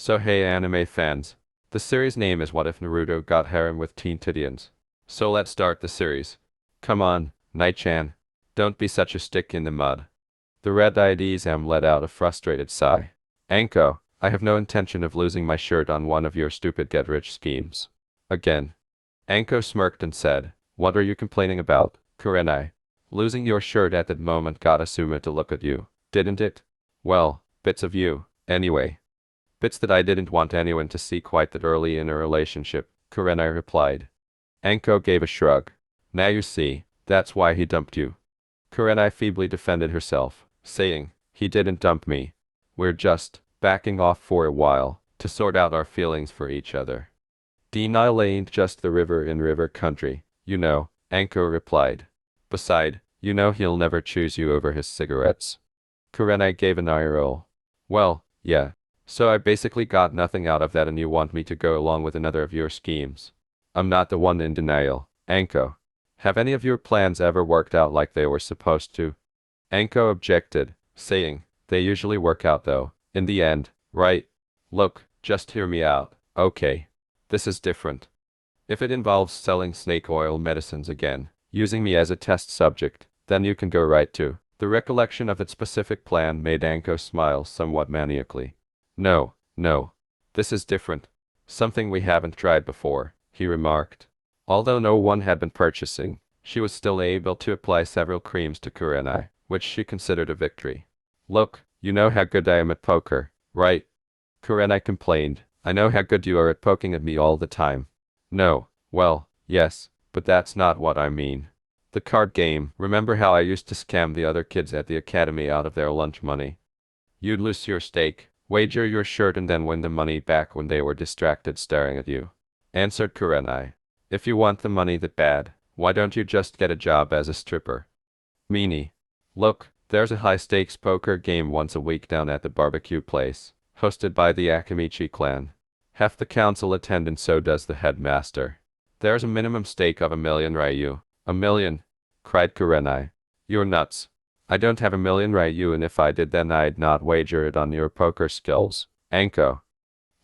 So hey anime fans. The series name is What If Naruto Got Harem with Teen Titians. So let's start the series. Come on, Night-chan. Don't be such a stick in the mud. The red-eyed Izam let out a frustrated sigh. Anko, I have no intention of losing my shirt on one of your stupid get-rich schemes. Again. Anko smirked and said, what are you complaining about, Kurenai? Losing your shirt at that moment got Asuma to look at you, didn't it? Well, bits of you, anyway. Bits that I didn't want anyone to see quite that early in a relationship, Kurenai replied. Anko gave a shrug. Now you see, that's why he dumped you. Kurenai feebly defended herself, saying, he didn't dump me. We're just backing off for a while, to sort out our feelings for each other. Denial ain't just the river in river country, you know, Anko replied. Beside, you know he'll never choose you over his cigarettes. Kurenai gave an eye roll. Well, yeah. So I basically got nothing out of that and you want me to go along with another of your schemes. I'm not the one in denial, Anko. Have any of your plans ever worked out like they were supposed to? Anko objected, saying, they usually work out though, in the end, right? Look, just hear me out, okay? This is different. If it involves selling snake oil medicines again, using me as a test subject, then you can go right to. The recollection of its specific plan made Anko smile somewhat maniacally. No, no. This is different. Something we haven't tried before, he remarked. Although no one had been purchasing, she was still able to apply several creams to Kurenai, which she considered a victory. Look, you know how good I am at poker, right? Kurenai complained. I know how good you are at poking at me all the time. No, well, yes, but that's not what I mean. The card game. Remember how I used to scam the other kids at the academy out of their lunch money? You'd lose your stake, wager your shirt and then win the money back when they were distracted staring at you. Answered Kurenai. If you want the money that bad, why don't you just get a job as a stripper? Meanie. Look, there's a high-stakes poker game once a week down at the barbecue place, hosted by the Akamichi clan. Half the council attend and so does the headmaster. There's a minimum stake of 1,000,000 Ryu. 1,000,000? Cried Kurenai. You're nuts. I don't have 1,000,000 Ryu and if I did then I'd not wager it on your poker skills, Anko.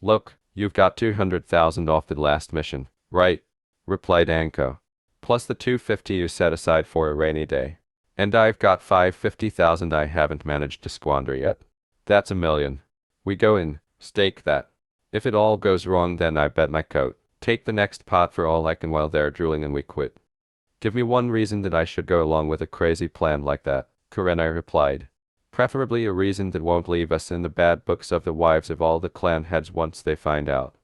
Look, you've got 200,000 off the last mission, right? Replied Anko. Plus the 250 you set aside for a rainy day. And I've got 550,000 I haven't managed to squander yet. That's 1,000,000. We go in, stake that. If it all goes wrong then I bet my coat. Take the next pot for all I can while they're drooling and we quit. Give me one reason that I should go along with a crazy plan like that, Kurenai replied. Preferably a reason that won't leave us in the bad books of the wives of all the clan heads once they find out.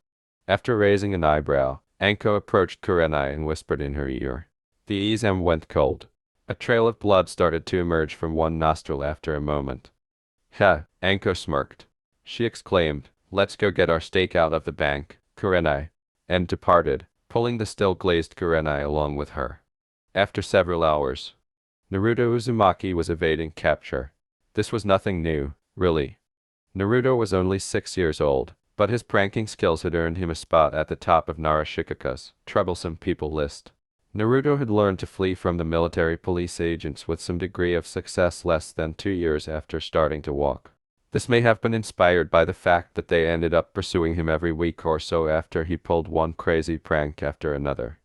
After raising an eyebrow, Anko approached Kurenai and whispered in her ear. The Izam went cold. A trail of blood started to emerge from one nostril after a moment. Ha, Anko smirked. She exclaimed, let's go get our stake out of the bank, Kurenai, and departed, pulling the still glazed Kurenai along with her. After several hours, Naruto Uzumaki was evading capture. This was nothing new, really. Naruto was only 6 years old, but his pranking skills had earned him a spot at the top of Narashikaka's troublesome people list. Naruto had learned to flee from the military police agents with some degree of success less than 2 years after starting to walk. This may have been inspired by the fact that they ended up pursuing him every week or so after he pulled one crazy prank after another.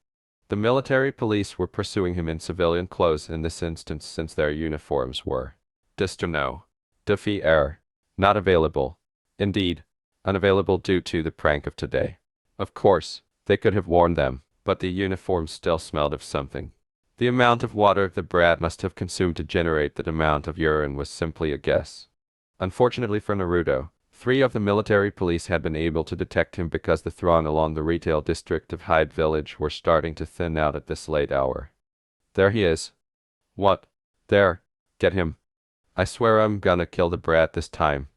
The military police were pursuing him in civilian clothes in this instance since their uniforms were Disterno. Duffy Air. Not available. Indeed, unavailable due to the prank of today. Of course, they could have worn them, but the uniforms still smelled of something. The amount of water the brat must have consumed to generate that amount of urine was simply a guess. Unfortunately for Naruto, 3 of the military police had been able to detect him because the throng along the retail district of Hyde Village were starting to thin out at this late hour. There he is. What? There. Get him. I swear I'm gonna kill the brat this time.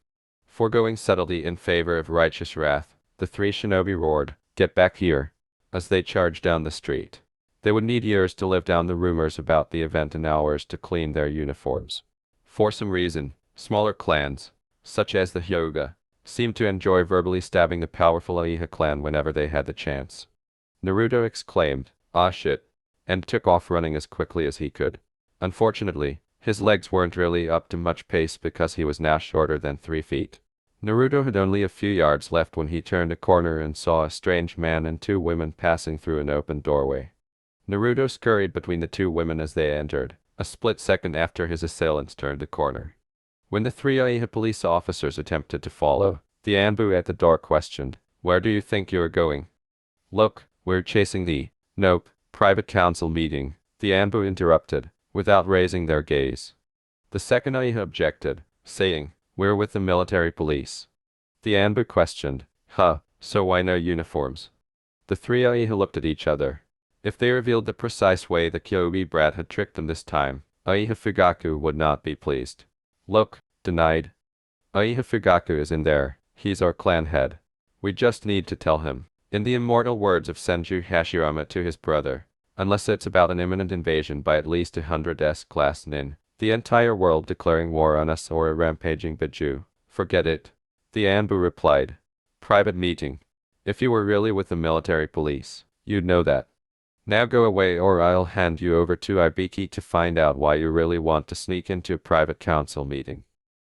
Foregoing subtlety in favor of righteous wrath, the 3 shinobi roared, get back here, as they charged down the street. They would need years to live down the rumors about the event and hours to clean their uniforms. For some reason, smaller clans, such as the Hyuga, seemed to enjoy verbally stabbing the powerful Uchiha clan whenever they had the chance. Naruto exclaimed, ah shit, and took off running as quickly as he could. Unfortunately, his legs weren't really up to much pace because he was now shorter than 3 feet. Naruto had only a few yards left when he turned a corner and saw a strange man and two women passing through an open doorway. Naruto scurried between the two women as they entered, a split second after his assailants turned the corner. When the three Aiha police officers attempted to follow, the Anbu at the door questioned, "Where do you think you are going?" "Look, we're chasing the—" "Nope, private council meeting," the Anbu interrupted, without raising their gaze. The second Aiha objected, saying, "We're with the military police." The Anbu questioned, "Huh, so why no uniforms?" The three Aiha looked at each other. If they revealed the precise way the Kyobi brat had tricked them this time, Aiha Fugaku would not be pleased. "Look," denied. "Aiha Fugaku is in there, he's our clan head. We just need to tell him." In the immortal words of Senju Hashirama to his brother, "Unless it's about an imminent invasion by at least 100 S-class nin, the entire world declaring war on us or a rampaging Biju, forget it." The Anbu replied, "Private meeting. If you were really with the military police, you'd know that. Now go away or I'll hand you over to Ibiki to find out why you really want to sneak into a private council meeting."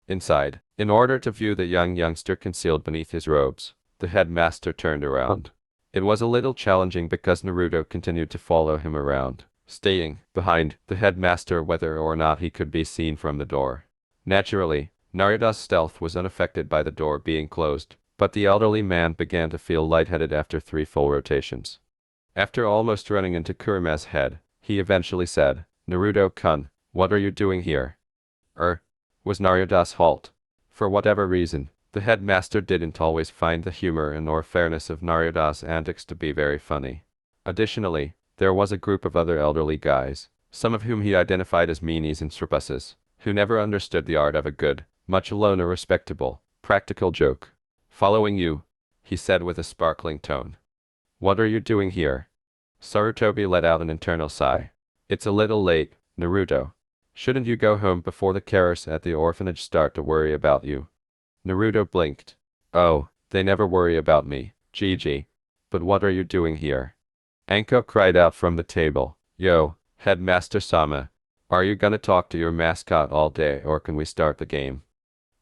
Inside, in order to view the youngster concealed beneath his robes, the headmaster turned around. It was a little challenging because Naruto continued to follow him around, staying behind the headmaster whether or not he could be seen from the door. Naturally, Naruto's stealth was unaffected by the door being closed, but the elderly man began to feel lightheaded after 3 full rotations. After almost running into Kuruma's head, he eventually said, "Naruto-kun, what are you doing here?" Was Naruto's halt. For whatever reason, the headmaster didn't always find the humor and or fairness of Naruto's antics to be very funny. Additionally, there was a group of other elderly guys, some of whom he identified as meanies and surpluses, who never understood the art of a good, much alone a respectable, practical joke. "Following you," he said with a sparkling tone. "What are you doing here?" Sarutobi let out an internal sigh. "It's a little late, Naruto. Shouldn't you go home before the carers at the orphanage start to worry about you?" Naruto blinked. "Oh, they never worry about me, Gigi. But what are you doing here?" Anko cried out from the table, "Yo, Headmaster Sama, are you gonna talk to your mascot all day or can we start the game?"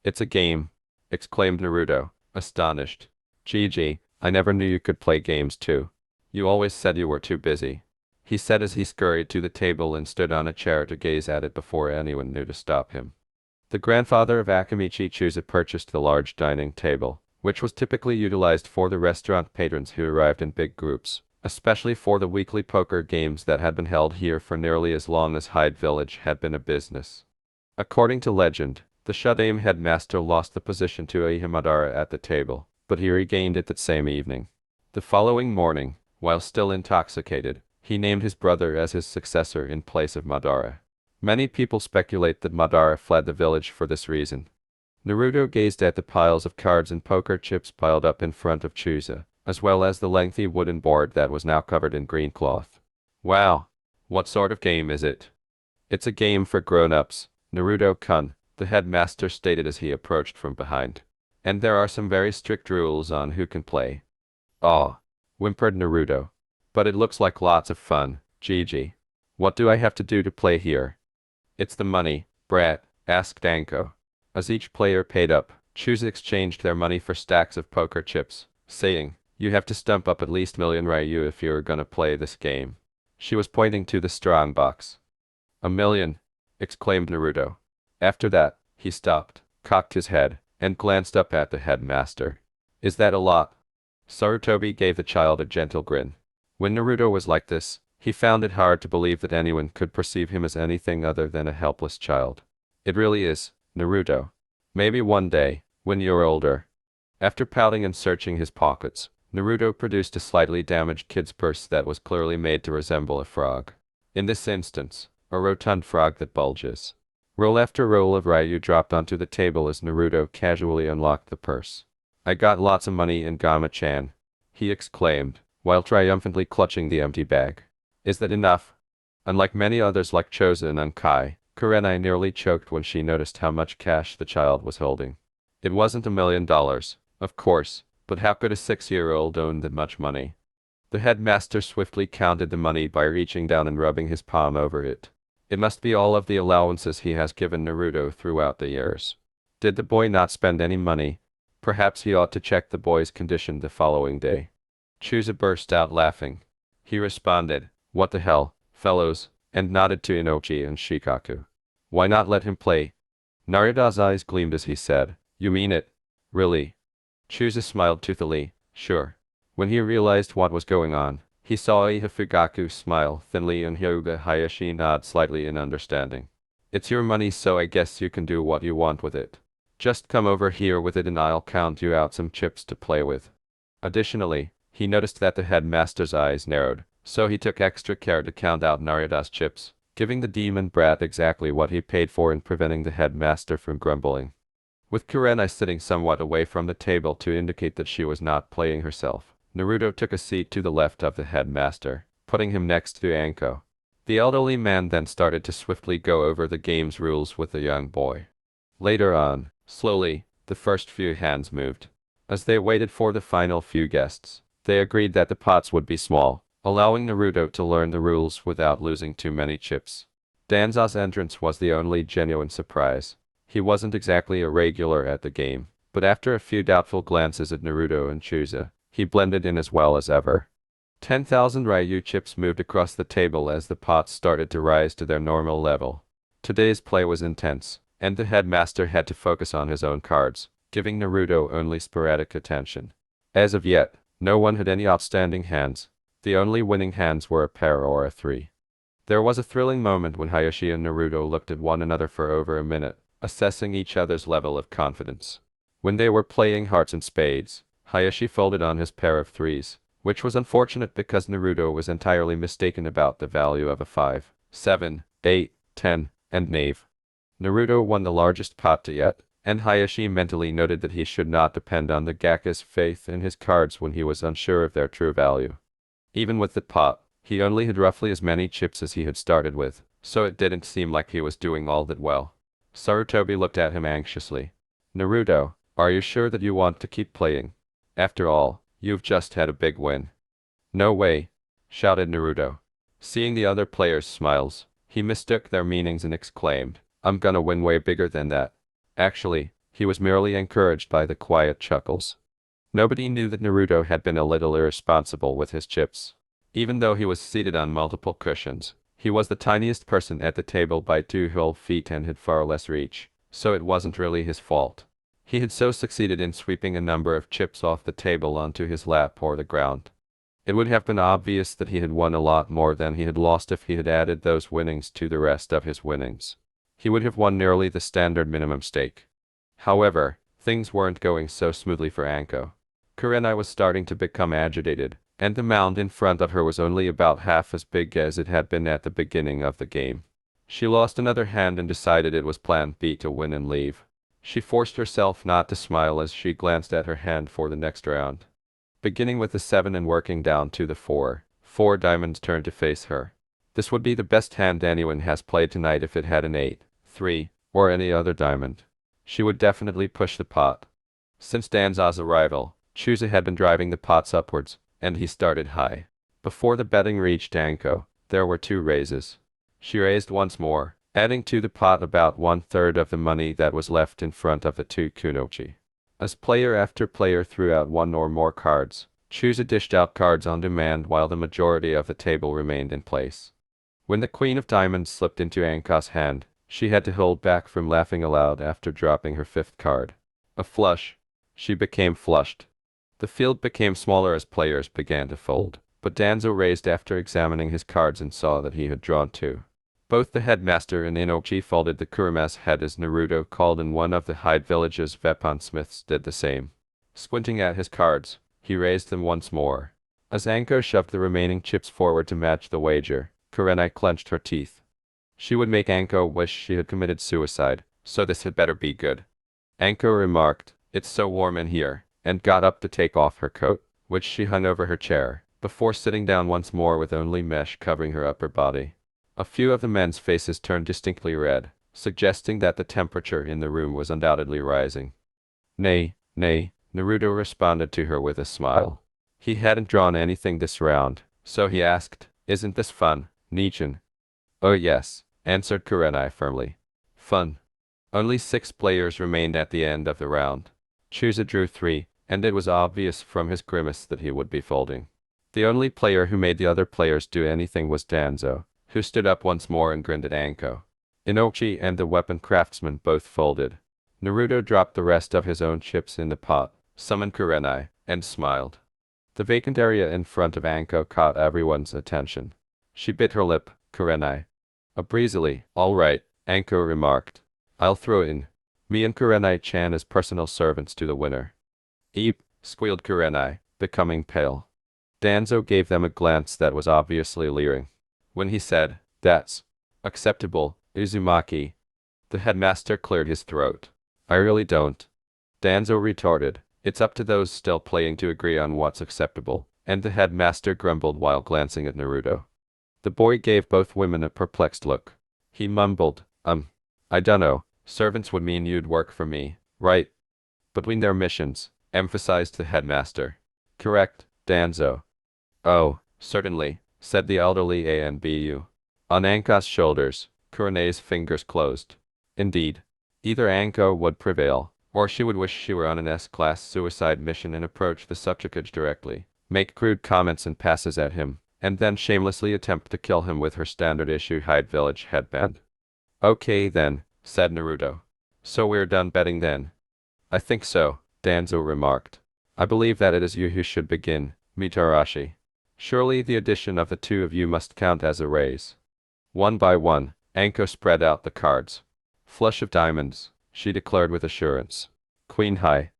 "It's a game," exclaimed Naruto, astonished. "Gigi, I never knew you could play games too. You always said you were too busy," he said as he scurried to the table and stood on a chair to gaze at it before anyone knew to stop him. The grandfather of Akamichi Chusa purchased the large dining table, which was typically utilized for the restaurant patrons who arrived in big groups, especially for the weekly poker games that had been held here for nearly as long as Hyde Village had been a business. According to legend, the Shudame headmaster lost the position to Aiha Madara at the table, but he regained it that same evening. The following morning, while still intoxicated, he named his brother as his successor in place of Madara. Many people speculate that Madara fled the village for this reason. Naruto gazed at the piles of cards and poker chips piled up in front of Chusa, as well as the lengthy wooden board that was now covered in green cloth. "Wow! What sort of game is it?" "It's a game for grown-ups, Naruto-kun," the headmaster stated as he approached from behind. "And there are some very strict rules on who can play." "Aw," whimpered Naruto. "But it looks like lots of fun, Gigi. What do I have to do to play here?" "It's the money, brat," asked Anko. As each player paid up, Chusa exchanged their money for stacks of poker chips, saying, "You have to stump up at least million Ryu if you're gonna play this game." She was pointing to the strong box. "A million!" exclaimed Naruto. After that, he stopped, cocked his head, and glanced up at the headmaster. "Is that a lot?" Sarutobi gave the child a gentle grin. When Naruto was like this, he found it hard to believe that anyone could perceive him as anything other than a helpless child. "It really is, Naruto. Maybe one day, when you're older." After pouting and searching his pockets, Naruto produced a slightly damaged kid's purse that was clearly made to resemble a frog. In this instance, a rotund frog that bulges. Roll after roll of Ryu dropped onto the table as Naruto casually unlocked the purse. "I got lots of money in Gama-chan," he exclaimed, while triumphantly clutching the empty bag. "Is that enough?" Unlike many others like Choza and Unkai, Kurenai nearly choked when she noticed how much cash the child was holding. It wasn't $1 million, of course, but how could a 6-year-old own that much money? The headmaster swiftly counted the money by reaching down and rubbing his palm over it. It must be all of the allowances he has given Naruto throughout the years. Did the boy not spend any money? Perhaps he ought to check the boy's condition the following day. Chusa burst out laughing. He responded, "What the hell, fellows," and nodded to Inochi and Shikaku. "Why not let him play?" Naruto's eyes gleamed as he said, "You mean it? Really?" Chusa smiled toothily, "Sure." When he realized what was going on, he saw Iha Fugaku smile thinly and Hyuga Hayashi nod slightly in understanding. "It's your money, so I guess you can do what you want with it. Just come over here with it and I'll count you out some chips to play with." Additionally, he noticed that the headmaster's eyes narrowed, so he took extra care to count out Naruto's chips, giving the demon brat exactly what he paid for and preventing the headmaster from grumbling. With Kurenai sitting somewhat away from the table to indicate that she was not playing herself, Naruto took a seat to the left of the headmaster, putting him next to Anko. The elderly man then started to swiftly go over the game's rules with the young boy. Later on, slowly, the first few hands moved. As they waited for the final few guests, they agreed that the pots would be small, allowing Naruto to learn the rules without losing too many chips. Danza's entrance was the only genuine surprise. He wasn't exactly a regular at the game, but after a few doubtful glances at Naruto and Chusa, he blended in as well as ever. 10,000 Ryu chips moved across the table as the pots started to rise to their normal level. Today's play was intense, and the headmaster had to focus on his own cards, giving Naruto only sporadic attention. As of yet, no one had any outstanding hands. The only winning hands were a pair or a 3. There was a thrilling moment when Hayashi and Naruto looked at one another for over a minute, assessing each other's level of confidence. When they were playing hearts and spades, Hayashi folded on his pair of 3s, which was unfortunate because Naruto was entirely mistaken about the value of a 5, 7, 8, 10, and knave. Naruto won the largest pot to yet, and Hayashi mentally noted that he should not depend on the Gakka's faith in his cards when he was unsure of their true value. Even with the pot, he only had roughly as many chips as he had started with, so it didn't seem like he was doing all that well. Sarutobi looked at him anxiously. "Naruto, are you sure that you want to keep playing? After all, you've just had a big win." "No way!" shouted Naruto. Seeing the other players' smiles, he mistook their meanings and exclaimed, "I'm gonna win way bigger than that." Actually, he was merely encouraged by the quiet chuckles. Nobody knew that Naruto had been a little irresponsible with his chips. Even though he was seated on multiple cushions, he was the tiniest person at the table by 2 whole feet and had far less reach, so it wasn't really his fault. He had so succeeded in sweeping a number of chips off the table onto his lap or the ground. It would have been obvious that he had won a lot more than he had lost if he had added those winnings to the rest of his winnings. He would have won nearly the standard minimum stake. However, things weren't going so smoothly for Anko. Kurenai was starting to become agitated, and the mound in front of her was only about half as big as it had been at the beginning of the game. She lost another hand and decided it was plan B to win and leave. She forced herself not to smile as she glanced at her hand for the next round. Beginning with the 7 and working down to the 4, 4 diamonds turned to face her. This would be the best hand anyone has played tonight if it had an 8, 3, or any other diamond. She would definitely push the pot. Since Danza's arrival, Chusa had been driving the pots upwards, and he started high. Before the betting reached Anko, there were 2 raises. She raised once more, adding to the pot about 1/3 of the money that was left in front of the 2 kunochi. As player after player threw out 1 or more cards, Chusa dished out cards on demand while the majority of the table remained in place. When the Queen of Diamonds slipped into Anko's hand, she had to hold back from laughing aloud after dropping her 5th card. A flush. She became flushed. The field became smaller as players began to fold, but Danzo raised after examining his cards and saw that he had drawn 2. Both the headmaster and Inochi folded the Kurama's head as Naruto called, and one of the Hyde Village's weaponsmiths did the same. Squinting at his cards, he raised them once more. As Anko shoved the remaining chips forward to match the wager, Kurenai clenched her teeth. She would make Anko wish she had committed suicide, so this had better be good. Anko remarked, "It's so warm in here," and got up to take off her coat, which she hung over her chair, before sitting down once more with only mesh covering her upper body. A few of the men's faces turned distinctly red, suggesting that the temperature in the room was undoubtedly rising. "Nay, nay," Naruto responded to her with a smile. He hadn't drawn anything this round, so he asked, "Isn't this fun, Nichan?" "Oh yes," answered Kurenai firmly. "Fun." Only 6 players remained at the end of the round. Chusa drew 3, and it was obvious from his grimace that he would be folding. The only player who made the other players do anything was Danzo, who stood up once more and grinned at Anko. Inochi and the weapon craftsman both folded. Naruto dropped the rest of his own chips in the pot, summoned Kurenai, and smiled. The vacant area in front of Anko caught everyone's attention. She bit her lip. Kurenai. Breezily, all right, Anko remarked. I'll throw in. Me and Kurenai-chan as personal servants to the winner. Eep, squealed Kurenai, becoming pale. Danzo gave them a glance that was obviously leering. When he said, "That's acceptable, Uzumaki," the headmaster cleared his throat. "I really don't." Danzo retorted, "It's up to those still playing to agree on what's acceptable," and the headmaster grumbled while glancing at Naruto. The boy gave both women a perplexed look. He mumbled, I dunno, servants would mean you'd work for me, right?" "Between their missions," emphasized the headmaster. "Correct, Danzo." "Oh, certainly," said the elderly Anbu. On Anko's shoulders, Kurenai's fingers closed. Indeed, either Anko would prevail, or she would wish she were on an S-class suicide mission and approach the subject directly, make crude comments and passes at him, and then shamelessly attempt to kill him with her standard-issue Hyde Village headband. "Okay then," said Naruto. "So we're done betting then?" "I think so," Danzo remarked. "I believe that it is you who should begin, Mitarashi. Surely the addition of the two of you must count as a raise." One by one, Anko spread out the cards. "Flush of diamonds," she declared with assurance. "Queen high."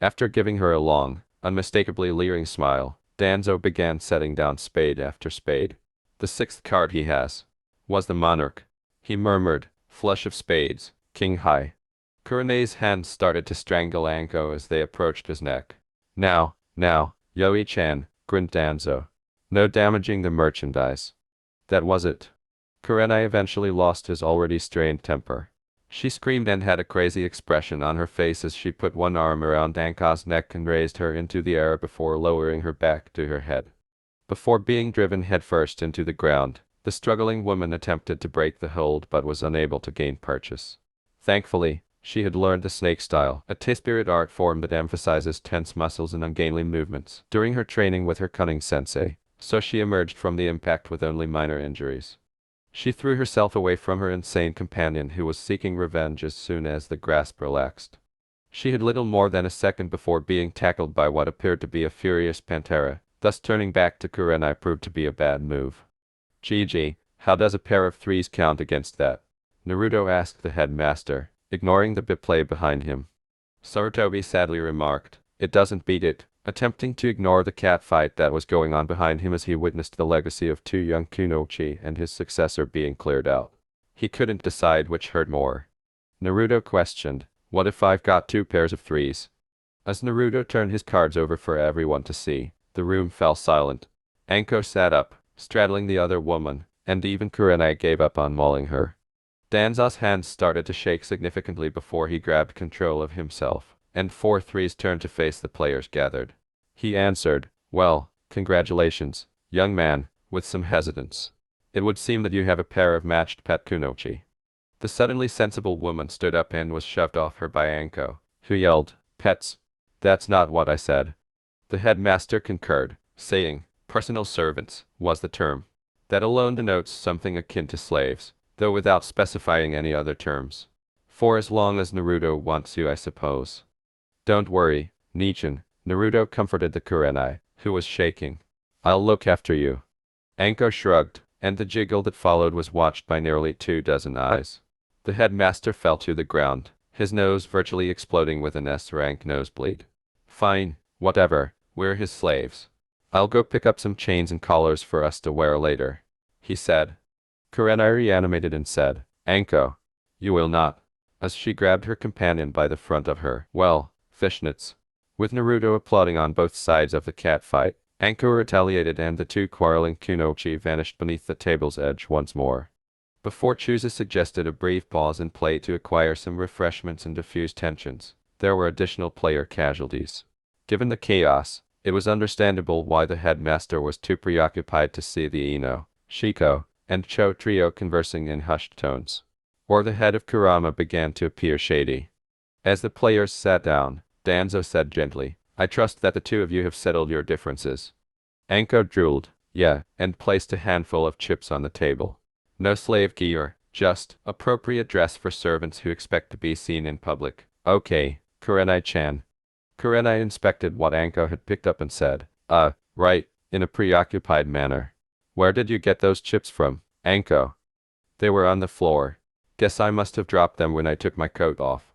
After giving her a long, unmistakably leering smile, Danzo began setting down spade after spade. "The sixth card he has," was the monarch. He murmured, "Flush of spades, king high." Kurenai's hands started to strangle Anko as they approached his neck. Now, Yoi-chan," grinned Danzo. "No damaging the merchandise." That was it. Kurenai eventually lost his already strained temper. She screamed and had a crazy expression on her face as she put one arm around Anko's neck and raised her into the air before lowering her back to her head. Before being driven headfirst into the ground, the struggling woman attempted to break the hold but was unable to gain purchase. Thankfully, she had learned the snake style, a T-spirit art form that emphasizes tense muscles and ungainly movements, during her training with her cunning sensei, so she emerged from the impact with only minor injuries. She threw herself away from her insane companion who was seeking revenge as soon as the grasp relaxed. She had little more than a second before being tackled by what appeared to be a furious Pantera, thus turning back to Kurenai proved to be a bad move. "GG, how does a pair of threes count against that?" Naruto asked the headmaster, ignoring the play behind him. Sarutobi sadly remarked, "It doesn't beat it," attempting to ignore the catfight that was going on behind him as he witnessed the legacy of two young Kunoichi and his successor being cleared out. He couldn't decide which hurt more. Naruto questioned, "What if I've got two pairs of threes?" As Naruto turned his cards over for everyone to see, the room fell silent. Anko sat up, straddling the other woman, and even Kurenai gave up on mauling her. Danzo's hands started to shake significantly before he grabbed control of himself, and 4 threes turned to face the players gathered. He answered, "Well, congratulations, young man," with some hesitance. "It would seem that you have a pair of matched pet kunoichi." The suddenly sensible woman stood up and was shoved off her by Anko, who yelled, "Pets? That's not what I said." The headmaster concurred, saying, "Personal servants was the term. That alone denotes something akin to slaves, though without specifying any other terms. For as long as Naruto wants you, I suppose." "Don't worry, Nichan," Naruto comforted the Kurenai, who was shaking. "I'll look after you." Anko shrugged, and the jiggle that followed was watched by nearly 24 eyes. The headmaster fell to the ground, his nose virtually exploding with an S-rank nosebleed. "Fine, whatever, we're his slaves. I'll go pick up some chains and collars for us to wear later," he said. Kurenai reanimated and said, "Anko, you will not," as she grabbed her companion by the front of her, well, fishnets. With Naruto applauding on both sides of the catfight, Anko retaliated and the two quarreling kunoichi vanished beneath the table's edge once more. Before Chusa suggested a brief pause in play to acquire some refreshments and diffuse tensions, there were additional player casualties. Given the chaos, it was understandable why the headmaster was too preoccupied to see the Ino, Shiko, and Cho trio conversing in hushed tones. Or the head of Kurama began to appear shady. As the players sat down, Danzo said gently. I trust that the two of you have settled your differences. Anko drooled. Yeah, and placed a handful of chips on the table. No slave gear, just appropriate dress for servants who expect to be seen in public. Okay, Kurenai-chan. Kurenai inspected what Anko had picked up and said, right, in a preoccupied manner. Where did you get those chips from, Anko? They were on the floor. Guess I must have dropped them when I took my coat off.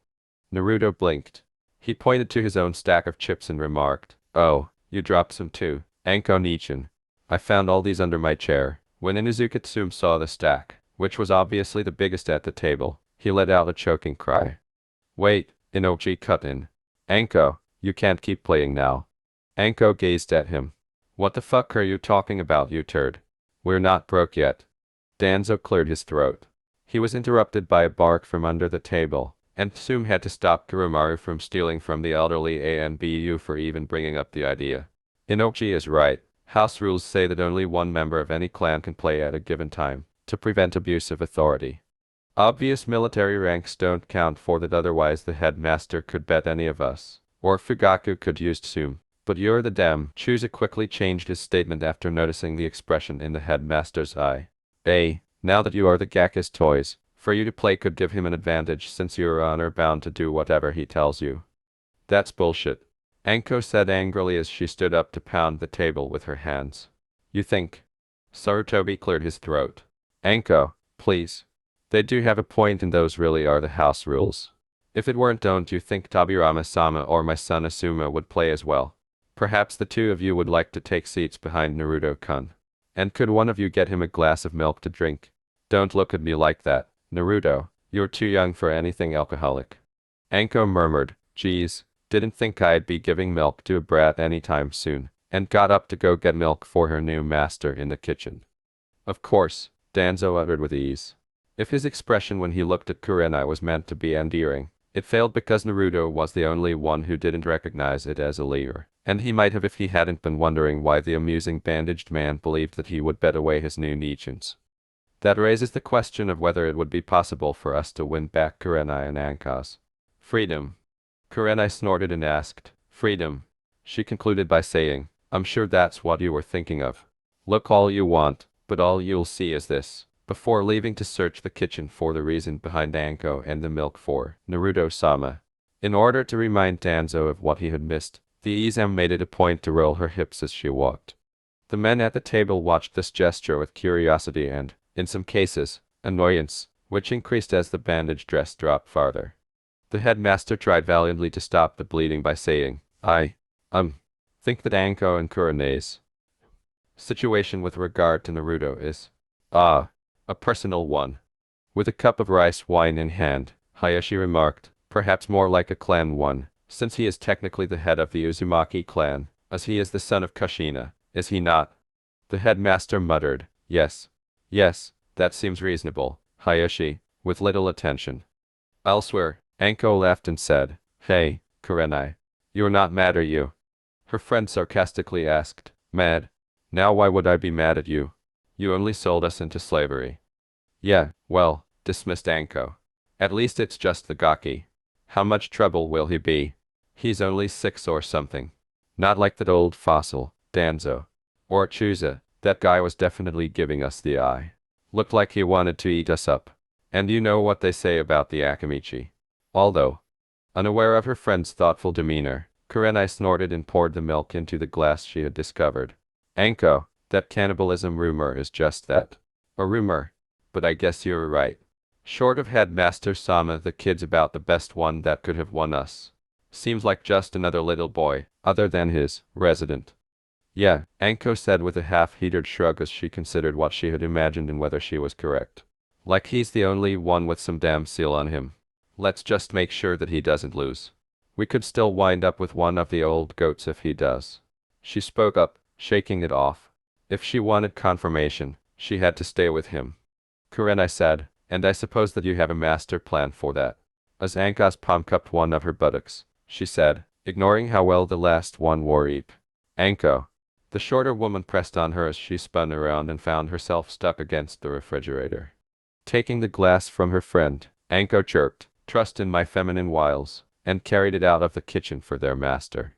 Naruto blinked. He pointed to his own stack of chips and remarked, oh, you dropped some too, Anko Nichan. I found all these under my chair. When Inuzuka saw the stack, which was obviously the biggest at the table, he let out a choking cry. Wait, Inochi cut in. Anko, you can't keep playing now. Anko gazed at him. What the fuck are you talking about, you turd? We're not broke yet. Danzo cleared his throat. He was interrupted by a bark from under the table, and Tsume had to stop Kurumaru from stealing from the elderly ANBU for even bringing up the idea. Inochi is right. House rules say that only one member of any clan can play at a given time, to prevent abuse of authority. Obvious military ranks don't count for that, otherwise the headmaster could bet any of us, or Fugaku could use Tsume. But you're the dem. Chusa quickly changed his statement after noticing the expression in the headmaster's eye. Now that you are the Gakka's toys, for you to play could give him an advantage since you are honor-bound to do whatever he tells you. That's bullshit. Anko said angrily as she stood up to pound the table with her hands. You think? Sarutobi cleared his throat. Anko, please. They do have a point, and those really are the house rules. If it weren't, don't you think Tobirama-sama or my son Asuma would play as well? Perhaps the two of you would like to take seats behind Naruto-kun. And could one of you get him a glass of milk to drink? Don't look at me like that, Naruto. You're too young for anything alcoholic. Anko murmured, geez, didn't think I'd be giving milk to a brat anytime soon, and got up to go get milk for her new master in the kitchen. Of course, Danzo uttered with ease. If his expression when he looked at Kurenai was meant to be endearing, it failed because Naruto was the only one who didn't recognize it as a leer, and he might have if he hadn't been wondering why the amusing bandaged man believed that he would bet away his new Nichins. That raises the question of whether it would be possible for us to win back Kurenai and Anka's freedom. Kurenai snorted and asked, freedom? She concluded by saying, I'm sure that's what you were thinking of. Look all you want, but all you'll see is this. Before leaving to search the kitchen for the reason behind Anko and the milk for Naruto-sama. In order to remind Danzo of what he had missed, the Izam made it a point to roll her hips as she walked. The men at the table watched this gesture with curiosity and, in some cases, annoyance, which increased as the bandage dress dropped farther. The headmaster tried valiantly to stop the bleeding by saying, I think that Anko and Kurenai's situation with regard to Naruto is, a personal one. With a cup of rice wine in hand, Hayashi remarked, perhaps more like a clan one, since he is technically the head of the Uzumaki clan, as he is the son of Kushina, is he not? The headmaster muttered, yes, that seems reasonable, Hayashi, with little attention. Elsewhere, Anko laughed and said, hey, Kurenai. You're not mad, are you? Her friend sarcastically asked, mad? Now why would I be mad at you? You only sold us into slavery. Yeah, well, dismissed Anko. At least it's just the Gaki. How much trouble will he be? He's only 6 or something. Not like that old fossil, Danzo. Or Chusa, that guy was definitely giving us the eye. Looked like he wanted to eat us up. And you know what they say about the Akamichi. Although, unaware of her friend's thoughtful demeanor, Kurenai snorted and poured the milk into the glass she had discovered. Anko, that cannibalism rumor is just that. A rumor. But I guess you're right. Short of Headmaster Sama, the kid's about the best one that could have won us. Seems like just another little boy, other than his resident. Yeah, Anko said with a half-heated shrug as she considered what she had imagined and whether she was correct. Like he's the only one with some damn seal on him. Let's just make sure that he doesn't lose. We could still wind up with one of the old goats if he does. She spoke up, shaking it off. If she wanted confirmation, she had to stay with him. Kurenai said, and I suppose that you have a master plan for that. As Anka's palm cupped one of her buttocks, she said, ignoring how well the last one wore eep. Anko. The shorter woman pressed on her as she spun around and found herself stuck against the refrigerator. Taking the glass from her friend, Anko chirped, trust in my feminine wiles, and carried it out of the kitchen for their master.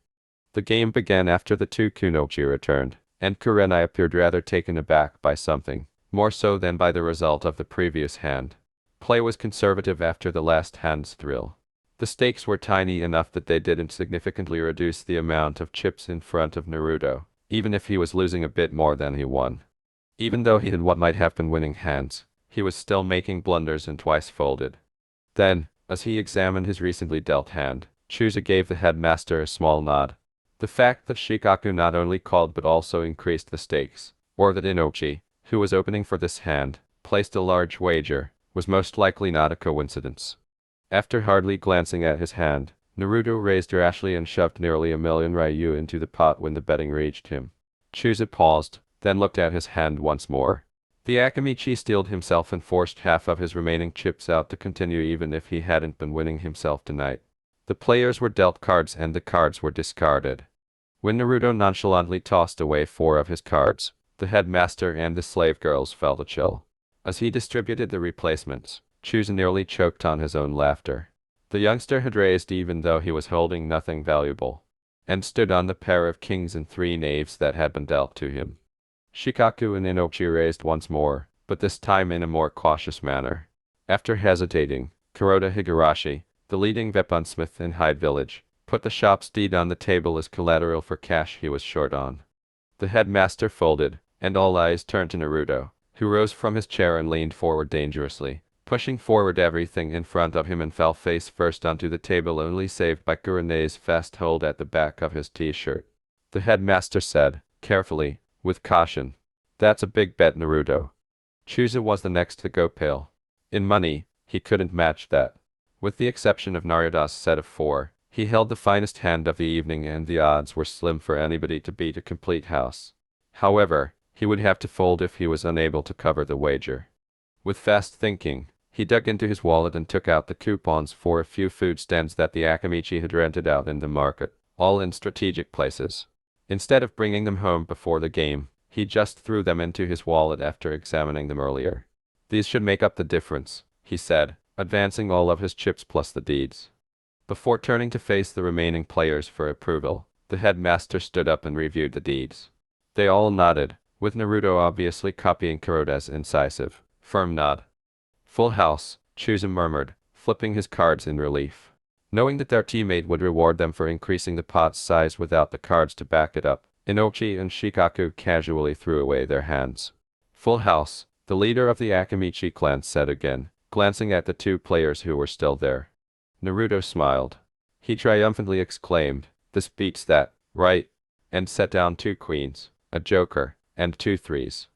The game began after the two kunoichi returned, and Kurenai appeared rather taken aback by something, more so than by the result of the previous hand. Play was conservative after the last hand's thrill. The stakes were tiny enough that they didn't significantly reduce the amount of chips in front of Naruto, even if he was losing a bit more than he won. Even though he had what might have been winning hands, he was still making blunders and twice folded. Then, as he examined his recently dealt hand, Chusa gave the headmaster a small nod. The fact that Shikaku not only called but also increased the stakes, or that Inochi, who was opening for this hand, placed a large wager, was most likely not a coincidence. After hardly glancing at his hand, Naruto raised rashly and shoved nearly 1,000,000 ryu into the pot when the betting reached him. Chusa paused, then looked at his hand once more. The Akamichi steeled himself and forced half of his remaining chips out to continue even if he hadn't been winning himself tonight. The players were dealt cards and the cards were discarded. When Naruto nonchalantly tossed away 4 of his cards, the headmaster and the slave girls felt a chill. As he distributed the replacements, Chusa nearly choked on his own laughter. The youngster had raised even though he was holding nothing valuable, and stood on the pair of kings and 3 knaves that had been dealt to him. Shikaku and Inochi raised once more, but this time in a more cautious manner. After hesitating, Kuroda Higurashi, the leading weaponsmith in Hyde Village, put the shop's deed on the table as collateral for cash he was short on. The headmaster folded, and all eyes turned to Naruto, who rose from his chair and leaned forward dangerously, pushing forward everything in front of him and fell face first onto the table, only saved by Kurenai's fast hold at the back of his t-shirt. The headmaster said, carefully, with caution, "That's a big bet, Naruto." Chusa was the next to go pale. In money, he couldn't match that. With the exception of Naruto's set of 4, he held the finest hand of the evening and the odds were slim for anybody to beat a complete house. However, he would have to fold if he was unable to cover the wager. With fast thinking, he dug into his wallet and took out the coupons for a few food stands that the Akamichi had rented out in the market, all in strategic places. Instead of bringing them home before the game, he just threw them into his wallet after examining them earlier. "These should make up the difference," he said, advancing all of his chips plus the deeds. Before turning to face the remaining players for approval, the headmaster stood up and reviewed the deeds. They all nodded, with Naruto obviously copying Kuroda's incisive, firm nod. "Full house," Chusa murmured, flipping his cards in relief. Knowing that their teammate would reward them for increasing the pot's size without the cards to back it up, Inochi and Shikaku casually threw away their hands. "Full house," the leader of the Akamichi clan said again, glancing at the 2 players who were still there. Naruto smiled. He triumphantly exclaimed, "This beats that, right?" and set down 2 queens, a joker, and 2 threes.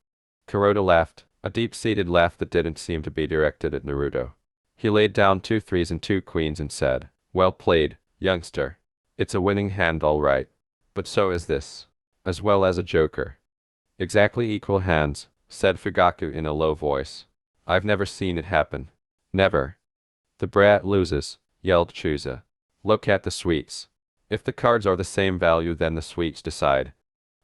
Kuroda laughed, a deep-seated laugh that didn't seem to be directed at Naruto. He laid down 2 threes and 2 queens and said, "Well played, youngster. It's a winning hand all right. But so is this. As well as a joker." "Exactly equal hands," said Fugaku in a low voice. "I've never seen it happen." "Never." "The brat loses," yelled Chusa. "Look at the sweets. If the cards are the same value then the sweets decide."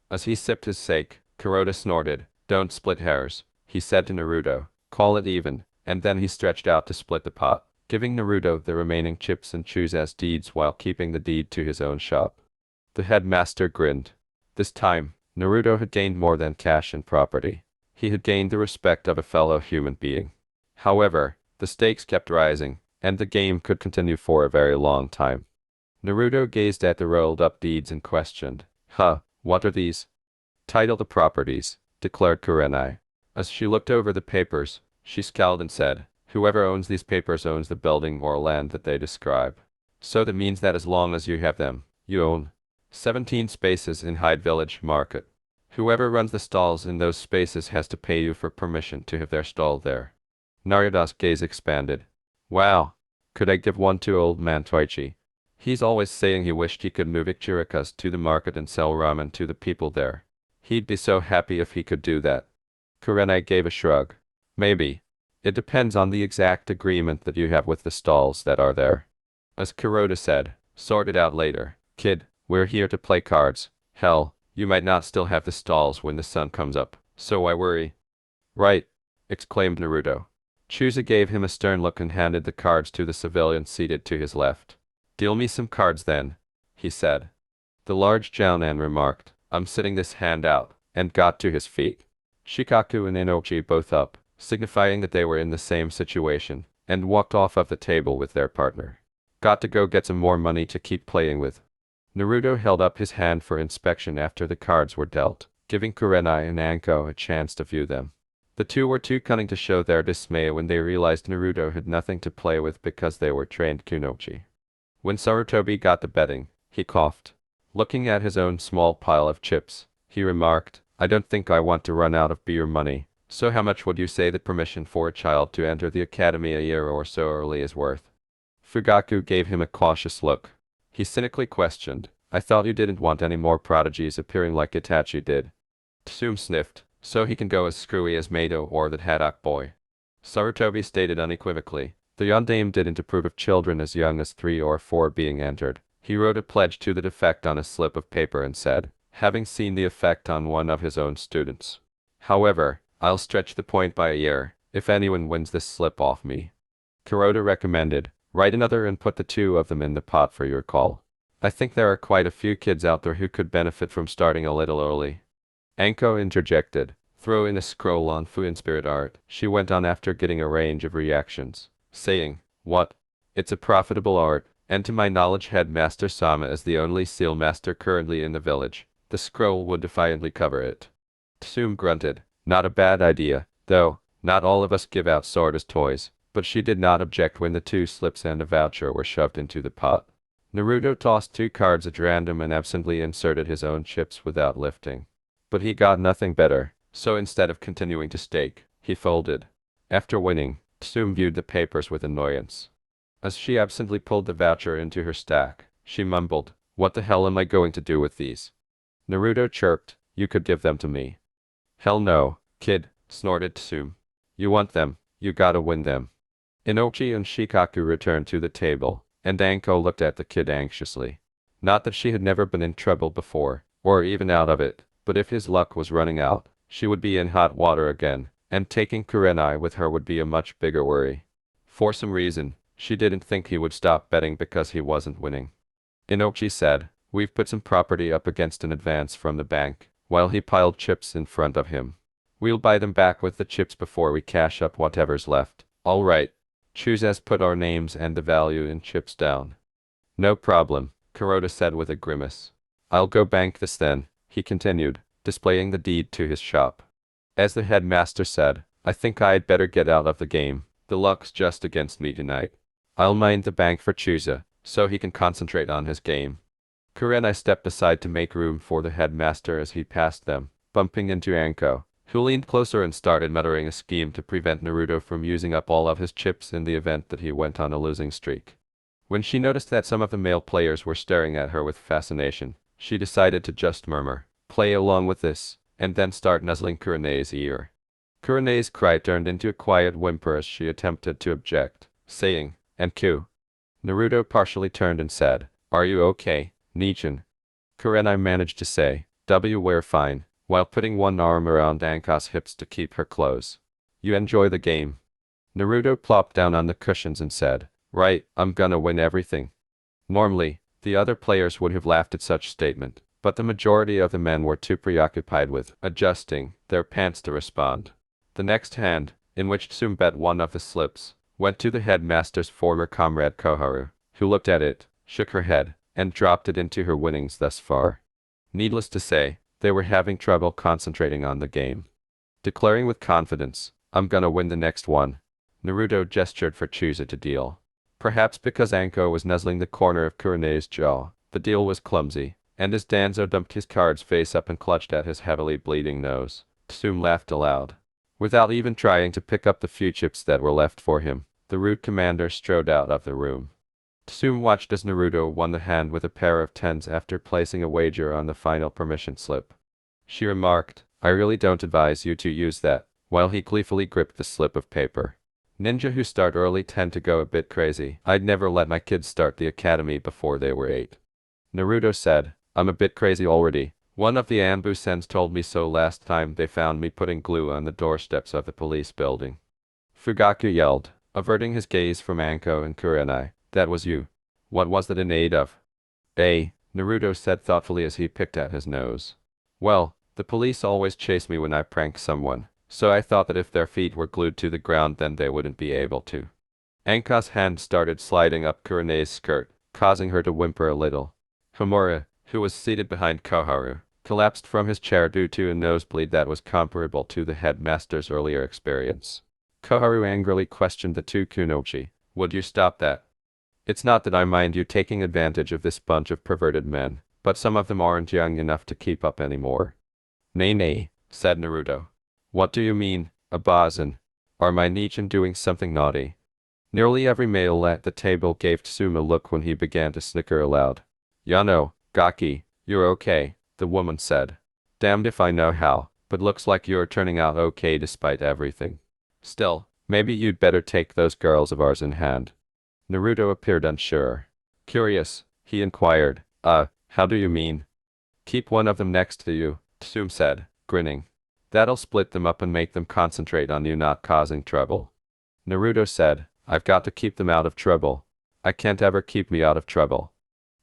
As he sipped his sake, Kuroda snorted. "Don't split hairs," he said to Naruto. "Call it even," and then he stretched out to split the pot, giving Naruto the remaining chips and Chusa's deeds while keeping the deed to his own shop. The headmaster grinned. This time, Naruto had gained more than cash and property. He had gained the respect of a fellow human being. However, the stakes kept rising, and the game could continue for a very long time. Naruto gazed at the rolled-up deeds and questioned, "Huh, what are these?" "Title the properties," declared Kurenai. As she looked over the papers, she scowled and said, "Whoever owns these papers owns the building or land that they describe. So that means that as long as you have them, you own 17 spaces in Hyde Village Market. Whoever runs the stalls in those spaces has to pay you for permission to have their stall there." Naruto's gaze expanded. "Wow. Could I give one to old man Toichi? He's always saying he wished he could move Ichirikas to the market and sell ramen to the people there. He'd be so happy if he could do that." Kurenai gave a shrug. "Maybe. It depends on the exact agreement that you have with the stalls that are there. As Kuroda said, sort it out later, kid. We're here to play cards. Hell, you might not still have the stalls when the sun comes up, so why worry?" "Right," exclaimed Naruto. Chusa gave him a stern look and handed the cards to the civilian seated to his left. Deal me some cards then, he said. The large Jounan remarked, I'm sitting this hand out, and got to his feet. Shikaku and Inochi both up, signifying that they were in the same situation, and walked off of the table with their partner. Got to go get some more money to keep playing with. Naruto held up his hand for inspection after the cards were dealt, giving Kurenai and Anko a chance to view them. The two were too cunning to show their dismay when they realized Naruto had nothing to play with because they were trained kunoichi. When Sarutobi got the betting, he coughed. Looking at his own small pile of chips, he remarked, I don't think I want to run out of beer money, so how much would you say that permission for a child to enter the academy a year or so early is worth? Fugaku gave him a cautious look. He cynically questioned, I thought you didn't want any more prodigies appearing like Itachi did. Tsume sniffed, so he can go as screwy as Mato or that Haddock boy. Sarutobi stated unequivocally, the yondaime didn't approve of children as young as 3 or 4 being entered. He wrote a pledge to that effect on a slip of paper and said, having seen the effect on one of his own students. However, I'll stretch the point by a year, if anyone wins this slip off me. Kuroda recommended, write another and put the 2 of them in the pot for your call. I think there are quite a few kids out there who could benefit from starting a little early. Anko interjected, throw in a scroll on Fuin spirit art. She went on after getting a range of reactions, saying, what? It's a profitable art, and to my knowledge Headmaster Sama is the only seal master currently in the village. The scroll would defiantly cover it. Tsume grunted, not a bad idea, though, not all of us give out sword as toys, but she did not object when the 2 slips and a voucher were shoved into the pot. Naruto tossed 2 cards at random and absently inserted his own chips without lifting. But he got nothing better, so instead of continuing to stake, he folded. After winning, Tsume viewed the papers with annoyance. As she absently pulled the voucher into her stack, she mumbled, what the hell am I going to do with these? Naruto chirped, you could give them to me. Hell no, kid, snorted Tsume. You want them, you gotta win them. Inochi and Shikaku returned to the table, and Anko looked at the kid anxiously. Not that she had never been in trouble before, or even out of it, but if his luck was running out, she would be in hot water again, and taking Kurenai with her would be a much bigger worry. For some reason, she didn't think he would stop betting because he wasn't winning. Inochi said, we've put some property up against an advance from the bank, while he piled chips in front of him. We'll buy them back with the chips before we cash up whatever's left. All right. Choose has put our names and the value in chips down. No problem, Kuroda said with a grimace. I'll go bank this then, he continued, displaying the deed to his shop. As the headmaster said, I think I'd better get out of the game. The luck's just against me tonight. I'll mind the bank for Chusa, so he can concentrate on his game. Kurenai stepped aside to make room for the headmaster as he passed them, bumping into Anko, who leaned closer and started muttering a scheme to prevent Naruto from using up all of his chips in the event that he went on a losing streak. When she noticed that some of the male players were staring at her with fascination, she decided to just murmur, play along with this, and then start nuzzling Kurenai's ear. Kurenai's cry turned into a quiet whimper as she attempted to object, saying, Anko. Naruto partially turned and said, are you okay, Nichan? Kurenai managed to say, we're fine, while putting one arm around Anko's hips to keep her close. You enjoy the game? Naruto plopped down on the cushions and said, right, I'm gonna win everything. Normally, the other players would have laughed at such statement, but the majority of the men were too preoccupied with adjusting their pants to respond. The next hand, in which Tsume bet one of the slips, went to the headmaster's former comrade Koharu, who looked at it, shook her head, and dropped it into her winnings thus far. Needless to say, they were having trouble concentrating on the game. Declaring with confidence, I'm gonna win the next one, Naruto gestured for Chusa to deal. Perhaps because Anko was nuzzling the corner of Kurenai's jaw, the deal was clumsy, and as Danzo dumped his cards face up and clutched at his heavily bleeding nose, Tsume laughed aloud. Without even trying to pick up the few chips that were left for him, the rude commander strode out of the room. Tsume watched as Naruto won the hand with a pair of tens after placing a wager on the final permission slip. She remarked, I really don't advise you to use that, while he gleefully gripped the slip of paper. Ninja who start early tend to go a bit crazy. I'd never let my kids start the academy before they were 8. Naruto said, I'm a bit crazy already. One of the Anbu-sens told me so last time they found me putting glue on the doorsteps of the police building. Fugaku yelled, averting his gaze from Anko and Kurenai. That was you. What was it in aid of? Naruto said thoughtfully as he picked at his nose. Well, the police always chase me when I prank someone, so I thought that if their feet were glued to the ground then they wouldn't be able to. Anko's hand started sliding up Kurene's skirt, causing her to whimper a little. Homura, who was seated behind Koharu, collapsed from his chair due to a nosebleed that was comparable to the headmaster's earlier experience. Koharu angrily questioned the two kunoichi. Would you stop that? It's not that I mind you taking advantage of this bunch of perverted men, but some of them aren't young enough to keep up anymore. Nay, said Naruto. What do you mean, Abazan? Are my Nichin doing something naughty? Nearly every male at the table gave Tsuma a look when he began to snicker aloud. Yano, Gaki, you're okay, the woman said. Damned if I know how, but looks like you're turning out okay despite everything. Still, maybe you'd better take those girls of ours in hand. Naruto appeared unsure. Curious, he inquired. How do you mean? Keep one of them next to you, Tsum said, grinning. That'll split them up and make them concentrate on you not causing trouble. Naruto said, I've got to keep them out of trouble. I can't ever keep me out of trouble.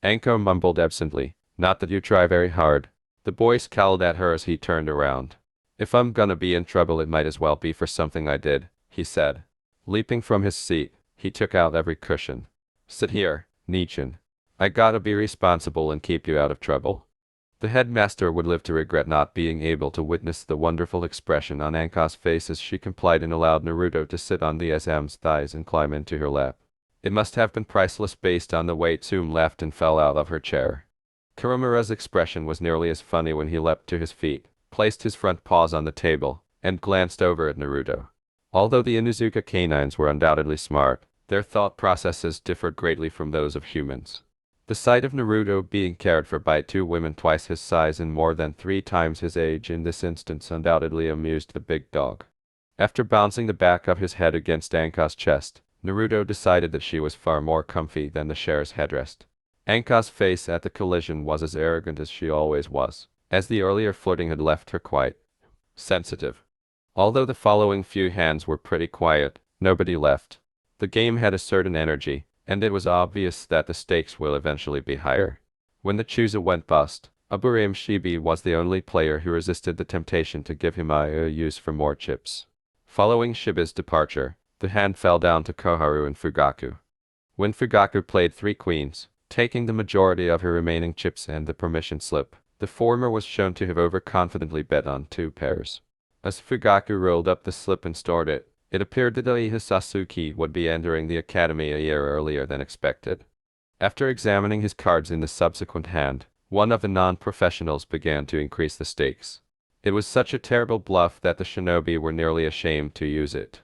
Anko mumbled absently, not that you try very hard. The boy scowled at her as he turned around. If I'm gonna be in trouble it might as well be for something I did, he said. Leaping from his seat, he took out every cushion. Sit here, Nichin. I gotta be responsible and keep you out of trouble. The headmaster would live to regret not being able to witness the wonderful expression on Anko's face as she complied and allowed Naruto to sit on the SM's thighs and climb into her lap. It must have been priceless based on the way Tsum laughed and fell out of her chair. Kuromura's expression was nearly as funny when he leapt to his feet, placed his front paws on the table, and glanced over at Naruto. Although the Inuzuka canines were undoubtedly smart, their thought processes differed greatly from those of humans. The sight of Naruto being cared for by two women twice his size and more than 3 times his age in this instance undoubtedly amused the big dog. After bouncing the back of his head against Anko's chest, Naruto decided that she was far more comfy than the Cher's headrest. Anko's face at the collision was as arrogant as she always was, as the earlier flirting had left her quite sensitive. Although the following few hands were pretty quiet, nobody left. The game had a certain energy, and it was obvious that the stakes will eventually be higher. When the Chusa went bust, Aburame Shibi was the only player who resisted the temptation to give him a use for more chips. Following Shiba's departure, the hand fell down to Koharu and Fugaku. When Fugaku played 3 queens, taking the majority of her remaining chips and the permission slip, the former was shown to have overconfidently bet on 2 pairs. As Fugaku rolled up the slip and stored it, it appeared that Daiha Sasuke would be entering the academy a year earlier than expected. After examining his cards in the subsequent hand, one of the non-professionals began to increase the stakes. It was such a terrible bluff that the shinobi were nearly ashamed to use it.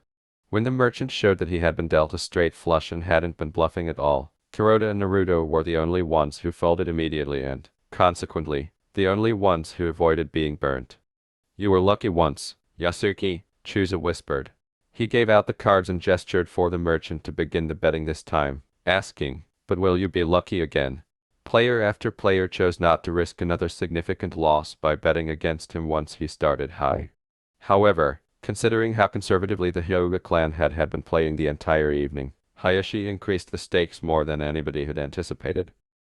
When the merchant showed that he had been dealt a straight flush and hadn't been bluffing at all, Kuroda and Naruto were the only ones who folded immediately and, consequently, the only ones who avoided being burnt. You were lucky once, Yasuke, Chusa whispered. He gave out the cards and gestured for the merchant to begin the betting this time, asking, but will you be lucky again? Player after player chose not to risk another significant loss by betting against him once he started high. However, considering how conservatively the Hyuga clan had been playing the entire evening, Hayashi increased the stakes more than anybody had anticipated.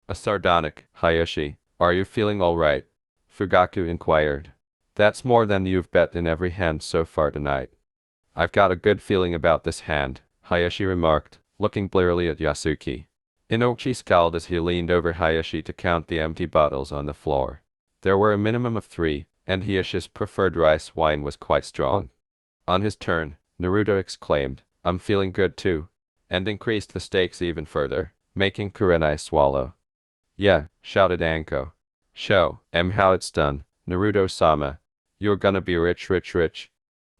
A sardonic, Hayashi, are you feeling all right? Fugaku inquired. That's more than you've bet in every hand so far tonight. I've got a good feeling about this hand, Hayashi remarked, looking blearily at Yasuke. Inochi scowled as he leaned over Hayashi to count the empty bottles on the floor. There were a minimum of 3, and Hayashi's preferred rice wine was quite strong. On his turn, Naruto exclaimed, I'm feeling good too, and increased the stakes even further, making Kurenai swallow. Yeah, shouted Anko. Show how it's done, Naruto-sama. You're gonna be rich.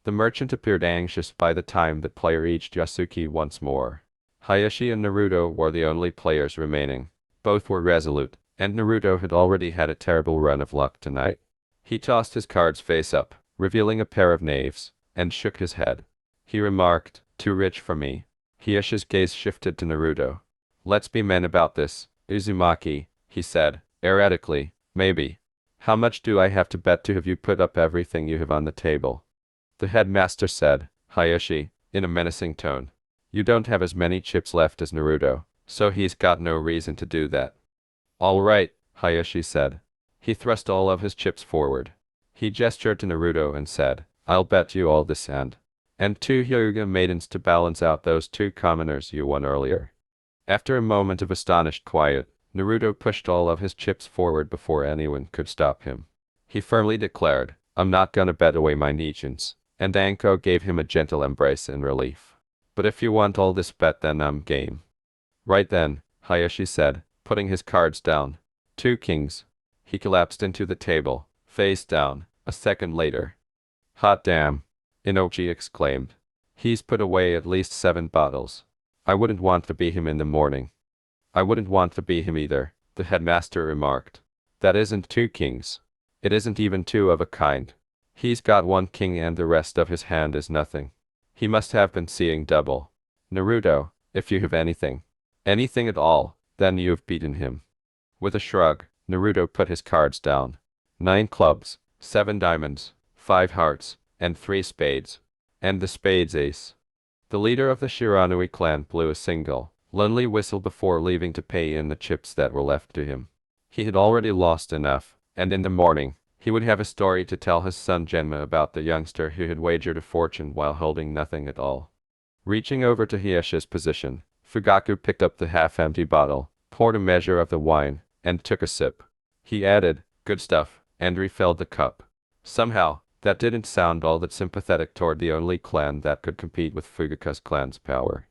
The merchant appeared anxious by the time that player reached Yasuke once more. Hayashi and Naruto were the only players remaining. Both were resolute, and Naruto had already had a terrible run of luck tonight. He tossed his cards face up, revealing a pair of knaves, and shook his head. He remarked, too rich for me. Hayashi's gaze shifted to Naruto. Let's be men about this, Uzumaki, he said, erratically, maybe. How much do I have to bet to have you put up everything you have on the table? The headmaster said, Hayashi, in a menacing tone. You don't have as many chips left as Naruto, so he's got no reason to do that. All right, Hayashi said. He thrust all of his chips forward. He gestured to Naruto and said, I'll bet you all this and 2 Hyuga maidens to balance out those 2 commoners you won earlier. After a moment of astonished quiet, Naruto pushed all of his chips forward before anyone could stop him. He firmly declared, I'm not gonna bet away my Nichins, and Anko gave him a gentle embrace in relief. But if you want all this bet then I'm game. Right then, Hayashi said, putting his cards down. 2 kings. He collapsed into the table, face down, a second later. Hot damn! Inochi exclaimed. He's put away at least 7 bottles. I wouldn't want to be him in the morning. I wouldn't want to be him either, the headmaster remarked. That isn't 2 kings. It isn't even 2 of a kind. He's got 1 king and the rest of his hand is nothing. He must have been seeing double. Naruto, if you have anything at all, then you've beaten him. With a shrug, Naruto put his cards down. 9 clubs, 7 diamonds, 5 hearts, and 3 spades. And the spades ace. The leader of the Shiranui clan blew a single, lonely whistle before leaving to pay in the chips that were left to him. He had already lost enough, and in the morning, he would have a story to tell his son Genma about the youngster who had wagered a fortune while holding nothing at all. Reaching over to Hieshi's position, Fugaku picked up the half-empty bottle, poured a measure of the wine, and took a sip. He added, good stuff, and refilled the cup. Somehow, that didn't sound all that sympathetic toward the only clan that could compete with Fugaku's clan's power.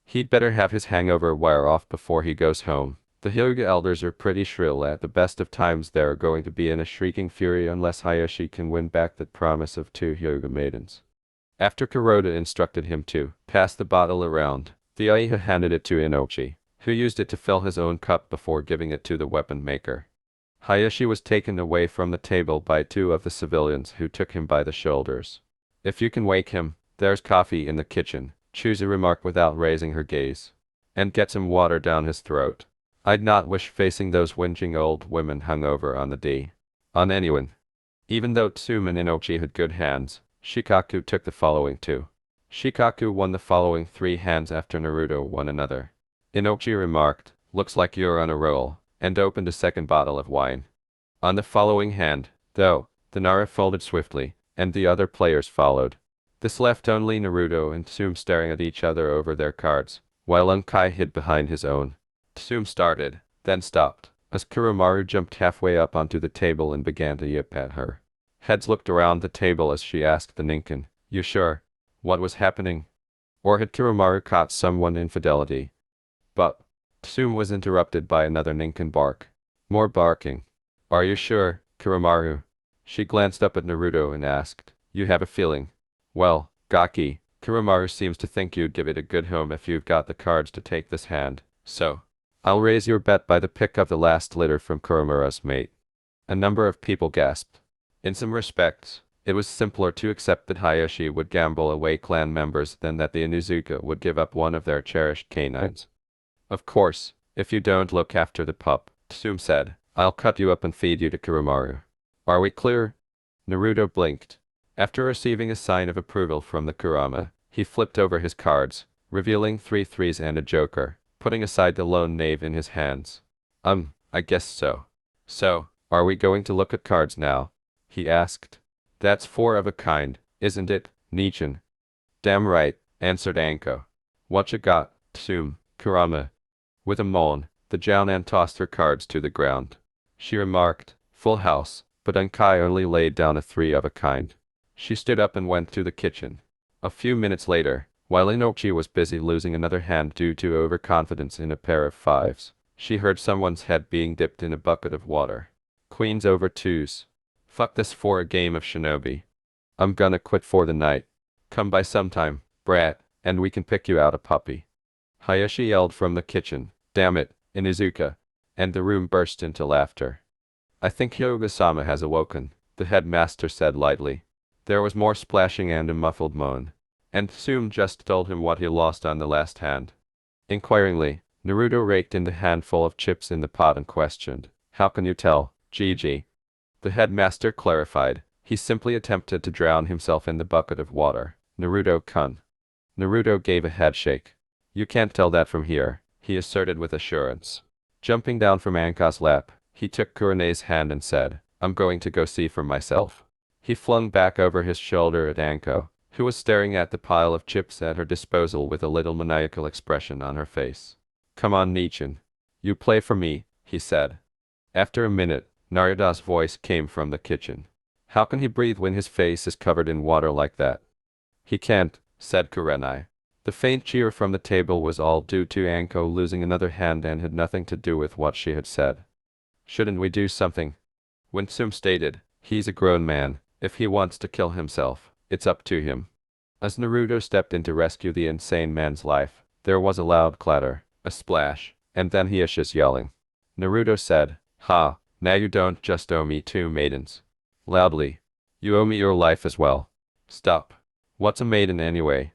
He'd better have his hangover wear off before he goes home. The Hyuga elders are pretty shrill. At the best of times they're going to be in a shrieking fury unless Hayashi can win back that promise of 2 Hyuga maidens. After Kuroda instructed him to pass the bottle around, the Aiha handed it to Inochi, who used it to fill his own cup before giving it to the weapon maker. Hayashi was taken away from the table by 2 of the civilians who took him by the shoulders. If you can wake him, there's coffee in the kitchen, Chusa remarked without raising her gaze. And get some water down his throat. I'd not wish facing those whinging old women hungover on anyone. Even though Tsume and Inochi had good hands, Shikaku took the following 2. Shikaku won the following 3 hands after Naruto won another. Inochi remarked, looks like you're on a roll, and opened a second bottle of wine. On the following hand, though, the Nara folded swiftly, and the other players followed. This left only Naruto and Tsume staring at each other over their cards, while Unkai hid behind his own. Tsume started, then stopped, as Kuromaru jumped halfway up onto the table and began to yip at her. Heads looked around the table as she asked the Ninken, you sure? What was happening? Or had Kuromaru caught someone infidelity? But Tsume was interrupted by another Ninken bark. More barking. Are you sure, Kuromaru? She glanced up at Naruto and asked, you have a feeling? Well, Gaki, Kuromaru seems to think you'd give it a good home if you've got the cards to take this hand, so I'll raise your bet by the pick of the last litter from Kuromaru's mate. A number of people gasped. In some respects, it was simpler to accept that Hayashi would gamble away clan members than that the Inuzuka would give up one of their cherished canines. Of course, if you don't look after the pup, Tsume said, I'll cut you up and feed you to Kuromaru. Are we clear? Naruto blinked. After receiving a sign of approval from the Kurama, he flipped over his cards, revealing 3 threes and a joker, putting aside the lone knave in his hands. I guess so. So, are we going to look at cards now? He asked. That's 4 of a kind, isn't it, Nichin? Damn right, answered Anko. What you got, Tsume, Kurama? With a moan, the Jounan tossed her cards to the ground. She remarked, full house, but Unkai only laid down a 3 of a kind. She stood up and went to the kitchen. A few minutes later, while Inochi was busy losing another hand due to overconfidence in a pair of 5s, she heard someone's head being dipped in a bucket of water. Queens over 2s. Fuck this for a game of shinobi. I'm gonna quit for the night. Come by sometime, brat, and we can pick you out a puppy. Hayashi yelled from the kitchen, damn it, Inuzuka, and the room burst into laughter. I think Hyuga-sama has awoken, the headmaster said lightly. There was more splashing and a muffled moan, and Tsume just told him what he lost on the last hand. Inquiringly, Naruto raked in the handful of chips in the pot and questioned, how can you tell, Gigi? The headmaster clarified, he simply attempted to drown himself in the bucket of water, Naruto-kun. Naruto gave a headshake. You can't tell that from here, he asserted with assurance. Jumping down from Anko's lap, he took Kurene's hand and said, I'm going to go see for myself. He flung back over his shoulder at Anko, who was staring at the pile of chips at her disposal with a little maniacal expression on her face. Come on, Nichan. You play for me, he said. After a minute, Naruto's voice came from the kitchen. How can he breathe when his face is covered in water like that? He can't, said Kurene. The faint cheer from the table was all due to Anko losing another hand and had nothing to do with what she had said. Shouldn't we do something? Winsome stated, he's a grown man. If he wants to kill himself, it's up to him. As Naruto stepped in to rescue the insane man's life, there was a loud clatter, a splash, and then Hiashi's yelling. Naruto said, Ha, now you don't just owe me 2 maidens. Loudly. You owe me your life as well. Stop. What's a maiden anyway?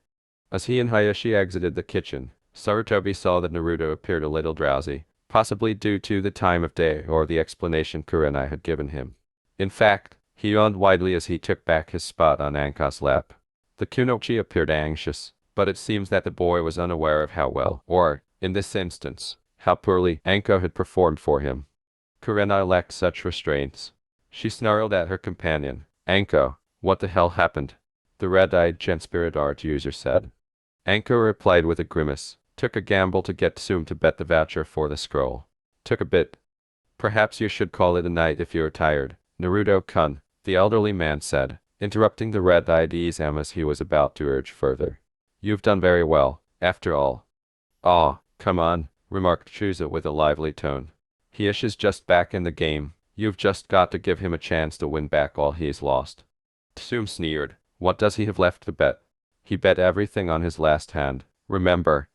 As he and Hiashi exited the kitchen, Sarutobi saw that Naruto appeared a little drowsy, possibly due to the time of day or the explanation Kurene had given him. In fact, he yawned widely as he took back his spot on Anko's lap. The Kunoichi appeared anxious, but it seems that the boy was unaware of how well, or, in this instance, how poorly, Anko had performed for him. Kurene lacked such restraints. She snarled at her companion. Anko, what the hell happened? The red-eyed Gen Spirit art user said. Anko replied with a grimace. Took a gamble to get Tsum to bet the voucher for the scroll. Took a bit. Perhaps you should call it a night if you're tired, Naruto-kun, the elderly man said, interrupting the red-eyed Izam as he was about to urge further. You've done very well, after all. Aw, come on, remarked Chusa with a lively tone. Hiashi's just back in the game. You've just got to give him a chance to win back all he's lost. Tsum sneered. What does he have left to bet? He bet everything on his last hand, remember?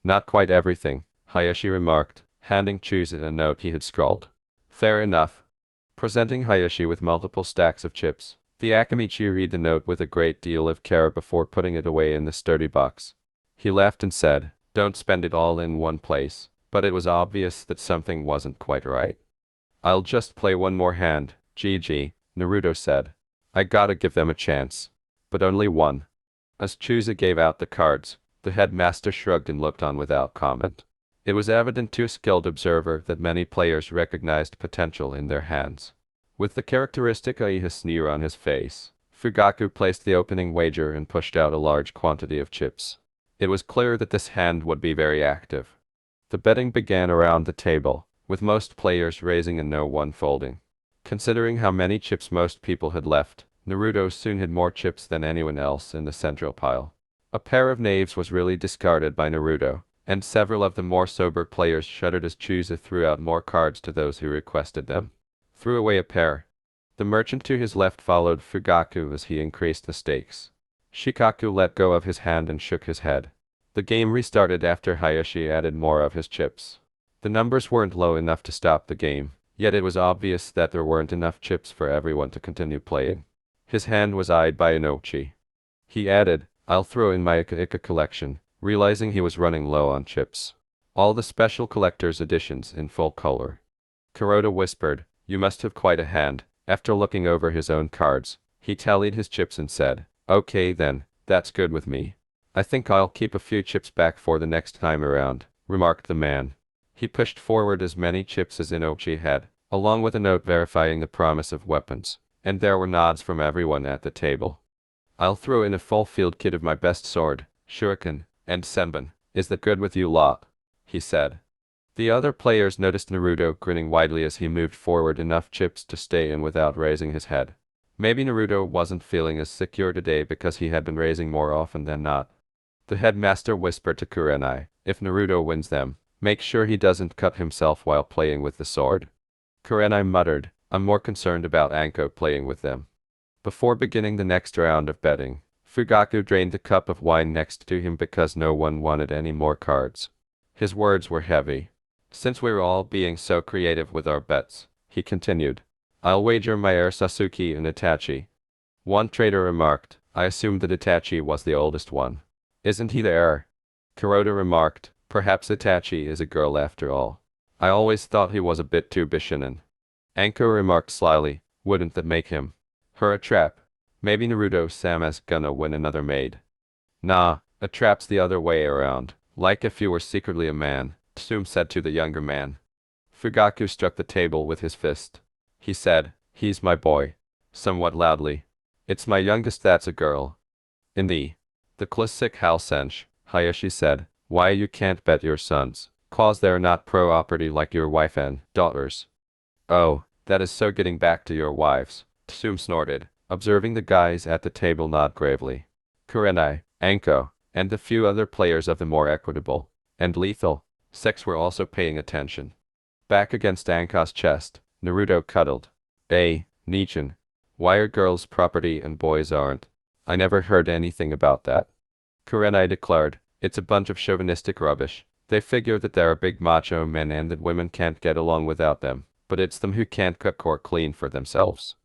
Not quite everything, Hiashi remarked, handing Chusa a note he had scrawled. Fair enough. Presenting Hiashi with multiple stacks of chips, the Akamichi read the note with a great deal of care before putting it away in the sturdy box. He laughed and said, Don't spend it all in one place, but it was obvious that something wasn't quite right. I'll just play one more hand, GG, Naruto said. I gotta give them a chance. But only one. As Chusa gave out the cards, the headmaster shrugged and looked on without comment. It was evident to a skilled observer that many players recognized potential in their hands. With the characteristic Aiha sneer on his face, Fugaku placed the opening wager and pushed out a large quantity of chips. It was clear that this hand would be very active. The betting began around the table, with most players raising and no one folding. Considering how many chips most people had left, Naruto soon had more chips than anyone else in the central pile. A pair of knaves was really discarded by Naruto, and several of the more sober players shuddered as Chusa threw out more cards to those who requested them. Threw away a pair. The merchant to his left followed Fugaku as he increased the stakes. Shikaku let go of his hand and shook his head. The game restarted after Hiashi added more of his chips. The numbers weren't low enough to stop the game, yet it was obvious that there weren't enough chips for everyone to continue playing. His hand was eyed by Inochi. He added, I'll throw in my Ika collection, realizing he was running low on chips. All the special collector's editions in full color. Kuroda whispered, You must have quite a hand. After looking over his own cards, he tallied his chips and said, Okay then, that's good with me. I think I'll keep a few chips back for the next time around, remarked the man. He pushed forward as many chips as Inochi had, along with a note verifying the promise of weapons, and there were nods from everyone at the table. I'll throw in a full field kit of my best sword, shuriken, and senbon. Is that good with you lot? He said. The other players noticed Naruto grinning widely as he moved forward enough chips to stay in without raising his head. Maybe Naruto wasn't feeling as secure today because he had been raising more often than not. The headmaster whispered to Kurenai, if Naruto wins them, make sure he doesn't cut himself while playing with the sword. Kurenai muttered, I'm more concerned about Anko playing with them. Before beginning the next round of betting, Fugaku drained the cup of wine next to him because no one wanted any more cards. His words were heavy. Since we're all being so creative with our bets, he continued, I'll wager my heir Sasuke and Itachi. One trader remarked, I assumed that Itachi was the oldest one. Isn't he the heir? Kuroda remarked, perhaps Itachi is a girl after all. I always thought he was a bit too bishinin. Anko remarked slyly, wouldn't that make him? Her a trap. Maybe Naruto-sama's gonna win another maid. Nah, a trap's the other way around, like if you were secretly a man, Tsume said to the younger man. Fugaku struck the table with his fist. He said, "He's my boy," somewhat loudly. "It's my youngest that's a girl." In the classic Halsensh, Hayashi said, "Why you can't bet your sons? 'Cause they're not property like your wife and daughters." "Oh, that is so getting back to your wives," Tsume snorted, observing the guys at the table nod gravely. Kurenai, Anko, and a few other players of the more equitable and lethal sex were also paying attention. Back against Anko's chest, Naruto cuddled. Nichan. Why are girls property and boys aren't? I never heard anything about that." Kurenai declared, "It's a bunch of chauvinistic rubbish. They figure that they're big macho men and that women can't get along without them, but it's them who can't cook or clean for themselves."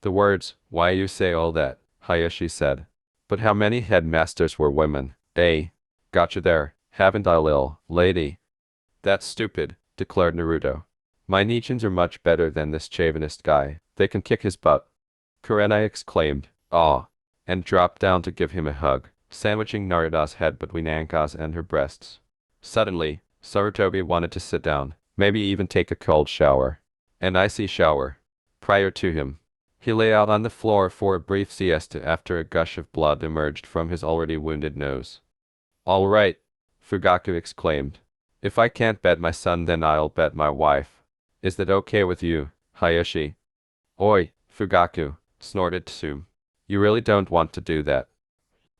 The words, "Why you say all that?" Hayashi said. "But how many headmasters were women, eh? Gotcha there, haven't I, lil lady?" "That's stupid," declared Naruto. "My Nichins are much better than this chauvinist guy. They can kick his butt." Kurenai exclaimed, "Aw," and dropped down to give him a hug, sandwiching Naruto's head between Anka's and her breasts. Suddenly, Sarutobi wanted to sit down, maybe even take a cold shower. An icy shower. Prior to him, he lay out on the floor for a brief siesta after a gush of blood emerged from his already wounded nose. "All right," Fugaku exclaimed. "If I can't bet my son, then I'll bet my wife. Is that okay with you, Hayashi?" "Oi, Fugaku," snorted Tsume. "You really don't want to do that?"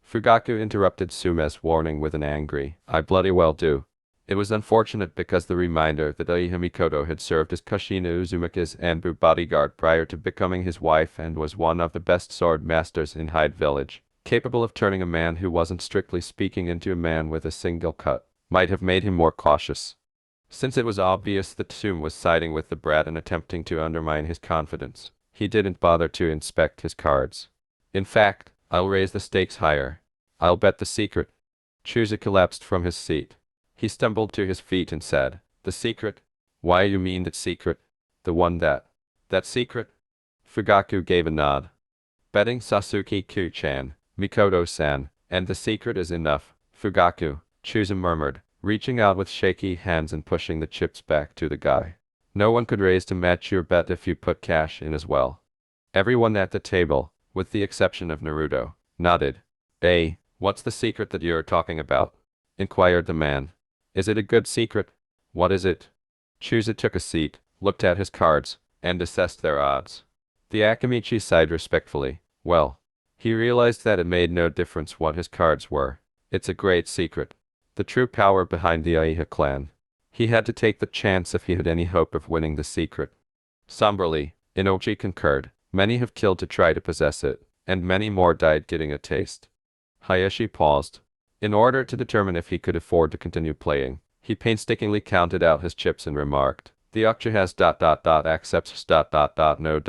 Fugaku interrupted Tsume's warning with an angry, "I bloody well do." It was unfortunate because the reminder that Aiha Mikoto had served as Kushina Uzumaki's Anbu bodyguard prior to becoming his wife and was one of the best sword masters in Hyde Village, capable of turning a man who wasn't strictly speaking into a man with a single cut, might have made him more cautious. Since it was obvious that Tsume was siding with the brat and attempting to undermine his confidence, he didn't bother to inspect his cards. "In fact, I'll raise the stakes higher. I'll bet the secret." Chusa collapsed from his seat. He stumbled to his feet and said, "The secret? Why you mean that secret? The one that secret?" Fugaku gave a nod. "Betting Sasuke-ku-chan, Mikoto-san, and the secret is enough, Fugaku," Chusa murmured, reaching out with shaky hands and pushing the chips back to the guy. "No one could raise to match your bet if you put cash in as well." Everyone at the table, with the exception of Naruto, nodded. What's the secret that you're talking about?" inquired the man. "Is it a good secret? What is it?" Chusa took a seat, looked at his cards, and assessed their odds. The Akamichi sighed respectfully. Well, he realized that it made no difference what his cards were. It's a great secret. The true power behind the Aiha clan. He had to take the chance if he had any hope of winning the secret. Somberly, Inochi concurred. Many have killed to try to possess it, and many more died getting a taste. Hayashi paused. In order to determine if he could afford to continue playing, he painstakingly counted out his chips and remarked, "The Uksha has ... accepts ... no ...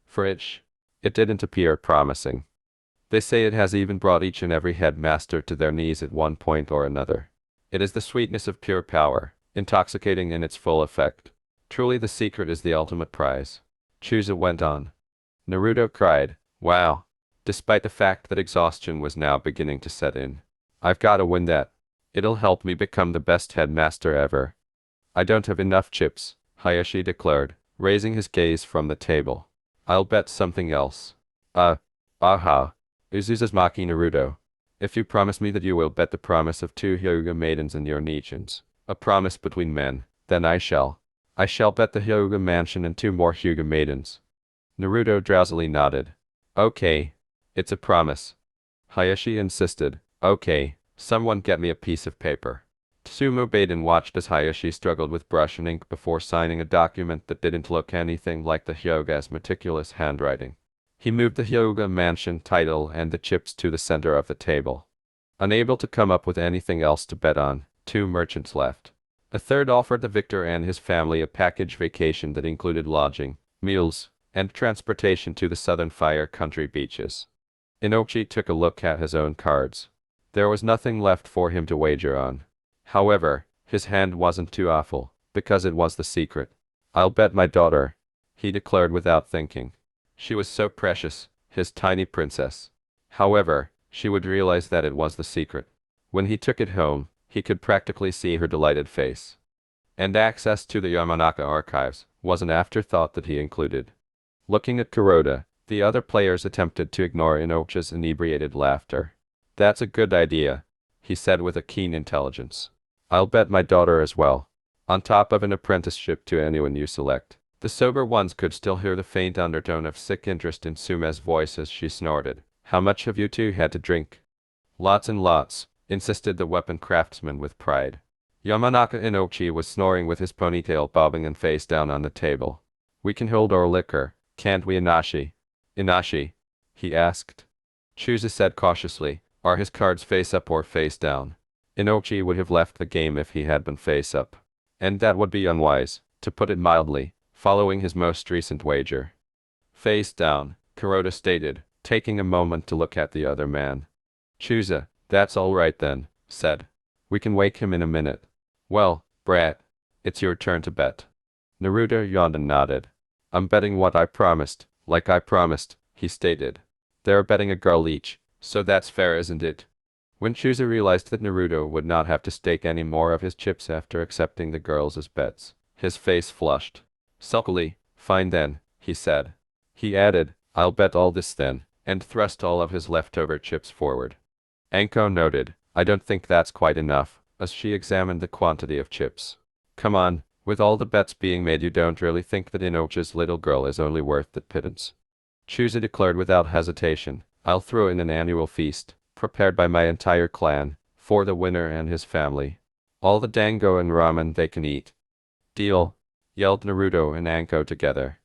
for each." It didn't appear promising. They say it has even brought each and every headmaster to their knees at one point or another. It is the sweetness of pure power, intoxicating in its full effect. Truly the secret is the ultimate prize. Chusa went on. Naruto cried, "Wow." Despite the fact that exhaustion was now beginning to set in. "I've got to win that. It'll help me become the best headmaster ever." "I don't have enough chips," Hayashi declared, raising his gaze from the table. "I'll bet something else." Aha. Uzuzumaki Naruto. "If you promise me that you will bet the promise of 2 Hyuga maidens and your Nichins, a promise between men, then I shall. I shall bet the Hyuga mansion and 2 more Hyuga maidens." Naruto drowsily nodded. "Okay. It's a promise." Hayashi insisted. "Okay, someone get me a piece of paper." Tsume obeyed and watched as Hayashi struggled with brush and ink before signing a document that didn't look anything like the Hyuga's meticulous handwriting. He moved the Hyuga mansion title and the chips to the center of the table. Unable to come up with anything else to bet on, 2 merchants left. A third offered the victor and his family a package vacation that included lodging, meals, and transportation to the southern Fire Country beaches. Inochi took a look at his own cards. There was nothing left for him to wager on. However, his hand wasn't too awful, because it was the secret. "I'll bet my daughter," he declared without thinking. She was so precious, his tiny princess. However, she would realize that it was the secret. When he took it home, He could practically see her delighted face. And access to the Yamanaka archives was an afterthought that he included. Looking at Kuroda, the other players attempted to ignore Inochi's inebriated laughter. That's a good idea, he said with a keen intelligence. I'll bet my daughter as well. On top of an apprenticeship to anyone you select. The sober ones could still hear the faint undertone of sick interest in Sume's voice as she snorted. How much have you two had to drink? Lots and lots, insisted the weapon craftsman with pride. Yamanaka Inochi was snoring with his ponytail bobbing and face down on the table. We can hold our liquor, can't we, Inashi? Inashi? He asked. Chusa said cautiously, are his cards face up or face down? Inochi would have left the game if he had been face up. And that would be unwise, to put it mildly, following his most recent wager. Face down, Kuroda stated, taking a moment to look at the other man. Chusa, that's all right then, said. We can wake him in a minute. Well, brat, it's your turn to bet. Naruto yawned and nodded. I'm betting what I promised, like I promised, he stated. They're betting a girl each, so that's fair, isn't it? When Chusa realized that Naruto would not have to stake any more of his chips after accepting the girls as bets, his face flushed. Sulkily, fine then, he said. He added, I'll bet all this then, and thrust all of his leftover chips forward. Anko noted, I don't think that's quite enough, as she examined the quantity of chips. Come on, with all the bets being made, you don't really think that Inochi's little girl is only worth that pittance? Chusa declared without hesitation, I'll throw in an annual feast, prepared by my entire clan, for the winner and his family. All the dango and ramen they can eat. Deal, yelled Naruto and Anko together.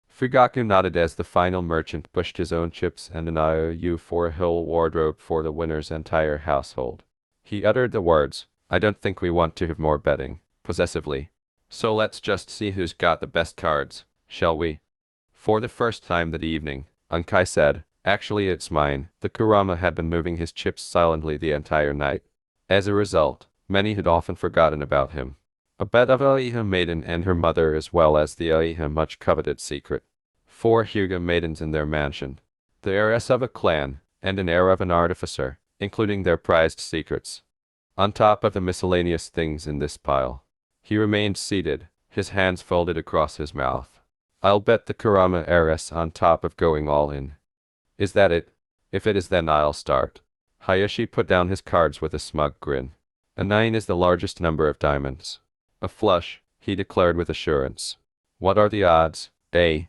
Fugaku nodded as the final merchant pushed his own chips and an IOU for a whole wardrobe for the winner's entire household. He uttered the words, I don't think we want to have more betting, possessively. So let's just see who's got the best cards, shall we? For the first time that evening, Ankai said, actually it's mine. The Kurama had been moving his chips silently the entire night. As a result, many had often forgotten about him. A bet of Aiha Maiden and her mother, as well as the Aiha much coveted secret. 4 Hyuga maidens in their mansion. The heiress of a clan, and an heir of an artificer, including their prized secrets. On top of the miscellaneous things in this pile. He remained seated, his hands folded across his mouth. I'll bet the Kurama heiress on top of going all in. Is that it? If it is, then I'll start. Hayashi put down his cards with a smug grin. A 9 is the largest number of diamonds. A flush, he declared with assurance. What are the odds, eh?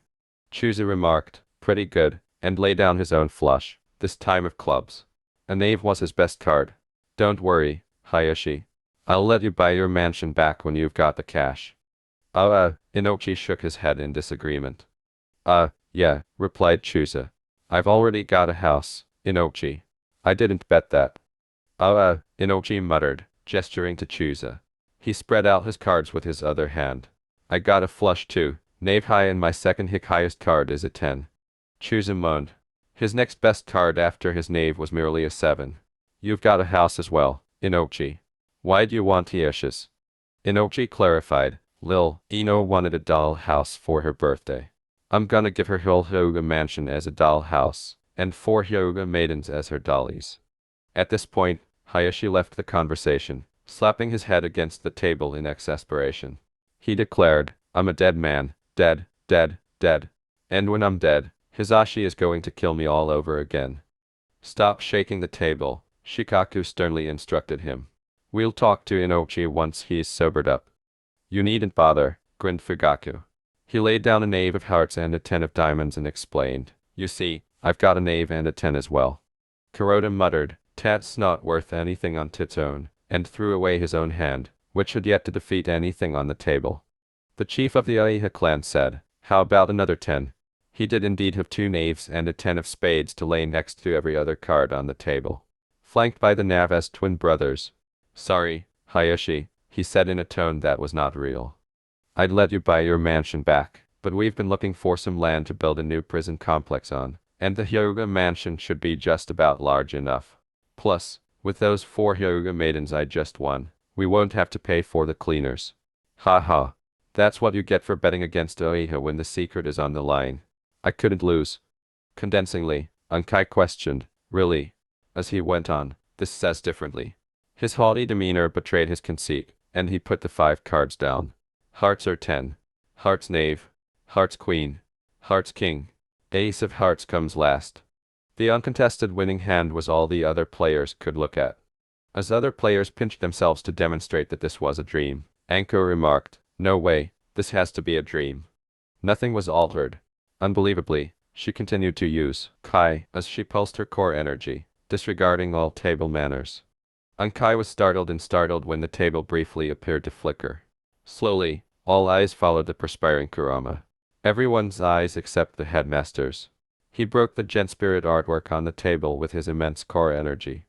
Chusa remarked, pretty good, and lay down his own flush, this time of clubs. A knave was his best card. Don't worry, Hayashi. I'll let you buy your mansion back when you've got the cash. Inochi shook his head in disagreement. Yeah, replied Chusa. I've already got a house, Inochi. I didn't bet that. Inochi muttered, gesturing to Chusa. He spread out his cards with his other hand. I got a flush too, knave high, and my second highest card is a 10. Chusa moaned. His next best card after his knave was merely a 7. You've got a house as well, Inochi. Why do you want Hieshi's? Inochi clarified, Lil, Ino wanted a doll house for her birthday. I'm gonna give her whole Hyuga mansion as a doll house, and 4 Hyuga maidens as her dollies. At this point, Hayashi left the conversation, slapping his head against the table in exasperation. He declared, I'm a dead man, dead, dead, dead. And when I'm dead, Hisashi is going to kill me all over again. Stop shaking the table, Shikaku sternly instructed him. We'll talk to Inochi once he's sobered up. You needn't bother, grinned Fugaku. He laid down a knave of hearts and a 10 of diamonds and explained, you see, I've got a knave and a 10 as well. Kuroda muttered, Tat's not worth anything on its own, and threw away his own hand, which had yet to defeat anything on the table. The chief of the Aiha clan said, how about another 10? He did indeed have 2 knaves and a 10 of spades to lay next to every other card on the table. Flanked by the Navas twin brothers. Sorry, Hayashi, he said in a tone that was not real. I'd let you buy your mansion back, but we've been looking for some land to build a new prison complex on, and the Hyuga mansion should be just about large enough. Plus, with those 4 Hyuga maidens I just won, we won't have to pay for the cleaners. Ha ha. That's what you get for betting against Aiha when the secret is on the line. I couldn't lose. Condensingly, Ankai questioned, really? As he went on, this says differently. His haughty demeanor betrayed his conceit, and he put the 5 cards down. Hearts are 10. Hearts knave. Hearts queen. Hearts king. Ace of hearts comes last. The uncontested winning hand was all the other players could look at. As other players pinched themselves to demonstrate that this was a dream, Anko remarked, "No way, this has to be a dream." Nothing was altered. Unbelievably, she continued to use Kai as she pulsed her core energy, disregarding all table manners. Ankai was startled when the table briefly appeared to flicker. Slowly, all eyes followed the perspiring Kurama. Everyone's eyes except the headmaster's. He broke the Gen Spirit artwork on the table with his immense core energy.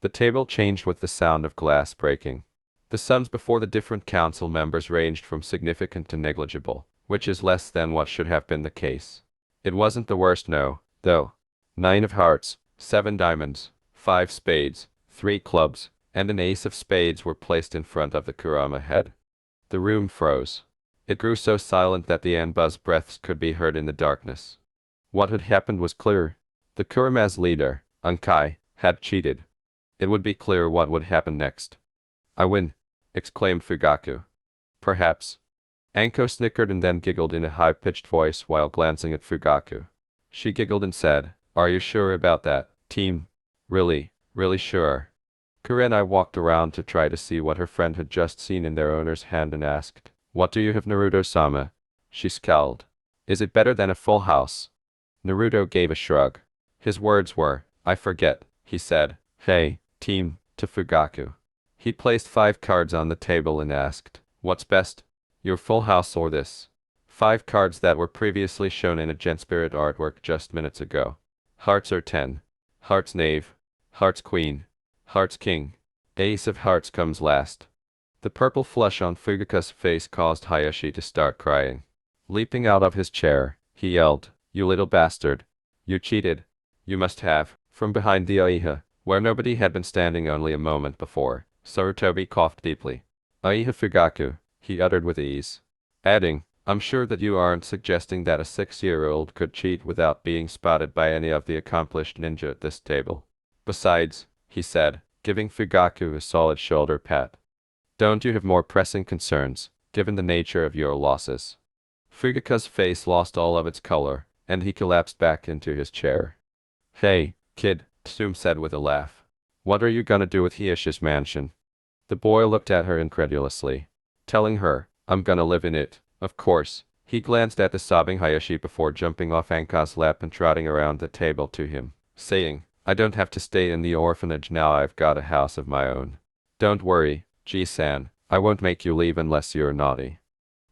The table changed with the sound of glass breaking. The sums before the different council members ranged from significant to negligible, which is less than what should have been the case. It wasn't the worst, no, though. 9 of hearts, 7 diamonds, 5 spades, 3 clubs, and an ace of spades were placed in front of the Kurama head. The room froze. It grew so silent that the Anbu's breaths could be heard in the darkness. What had happened was clear. The Kurama's leader, Ankai, had cheated. It would be clear what would happen next. "I win!" exclaimed Fugaku. "Perhaps." Anko snickered and then giggled in a high-pitched voice while glancing at Fugaku. She giggled and said, "Are you sure about that, team?" "Really, really sure." Kurenai walked around to try to see what her friend had just seen in their owner's hand and asked, "What do you have, Naruto-sama?" She scowled. "Is it better than a full house?" Naruto gave a shrug. His words were, "I forget," he said. "Hey, team," to Fugaku. He placed 5 cards on the table and asked, "What's best? Your full house or this?" 5 cards that were previously shown in a Gen Spirit artwork just minutes ago. Hearts are 10. Hearts knave. Hearts queen. Hearts king. Ace of hearts comes last. The purple flush on Fugaku's face caused Hayashi to start crying. Leaping out of his chair, he yelled, "You little bastard. You cheated. You must have." From behind the Aiha, where nobody had been standing only a moment before, Sarutobi coughed deeply. "Aiha Fugaku," he uttered with ease. Adding, "I'm sure that you aren't suggesting that a 6-year-old could cheat without being spotted by any of the accomplished ninja at this table. Besides," he said, giving Fugaku a solid shoulder pat, "don't you have more pressing concerns, given the nature of your losses?" Fugaku's face lost all of its color, and he collapsed back into his chair. "Hey, kid," Tsum said with a laugh. "What are you gonna do with Hieshi's mansion?" The boy looked at her incredulously. Telling her, "I'm gonna live in it, of course." He glanced at the sobbing Hayashi before jumping off Anka's lap and trotting around the table to him, saying, "I don't have to stay in the orphanage now, I've got a house of my own. Don't worry, Ji-san, I won't make you leave unless you're naughty."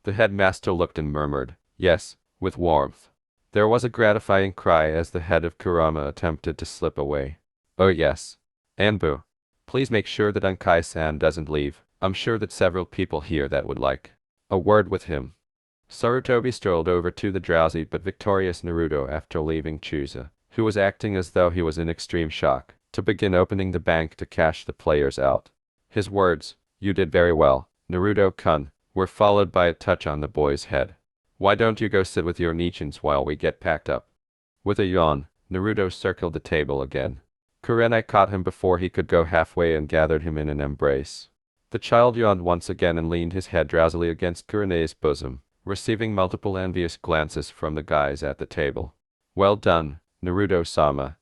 The headmaster looked and murmured, "Yes," with warmth. There was a gratifying cry as the head of Kurama attempted to slip away. "Oh yes. Anbu, please make sure that Ankai-san doesn't leave. I'm sure that several people here that would like a word with him." Sarutobi strolled over to the drowsy but victorious Naruto after leaving Chusa, who was acting as though he was in extreme shock, to begin opening the bank to cash the players out. His words, "You did very well, Naruto-kun," were followed by a touch on the boy's head. "Why don't you go sit with your Nichins while we get packed up?" With a yawn, Naruto circled the table again. Kurenai caught him before he could go halfway and gathered him in an embrace. The child yawned once again and leaned his head drowsily against Kurenai's bosom, receiving multiple envious glances from the guys at the table. "Well done, Naruto-sama."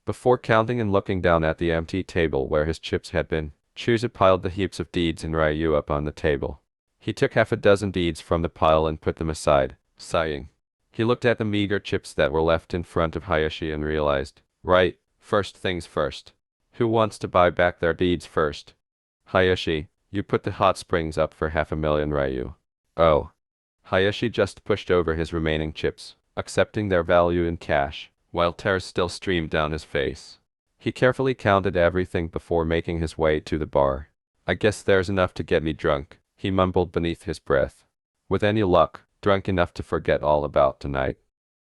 Before counting and looking down at the empty table where his chips had been, Chusa piled the heaps of deeds in Ryu up on the table. He took half a dozen deeds from the pile and put them aside, sighing. He looked at the meager chips that were left in front of Hayashi and realized, right, first things first. Who wants to buy back their deeds first? Hayashi, you put the hot springs up for 500,000 Ryu. Oh. Hayashi just pushed over his remaining chips, accepting their value in cash, while tears still streamed down his face. He carefully counted everything before making his way to the bar. "I guess there's enough to get me drunk," he mumbled beneath his breath. "With any luck, drunk enough to forget all about tonight."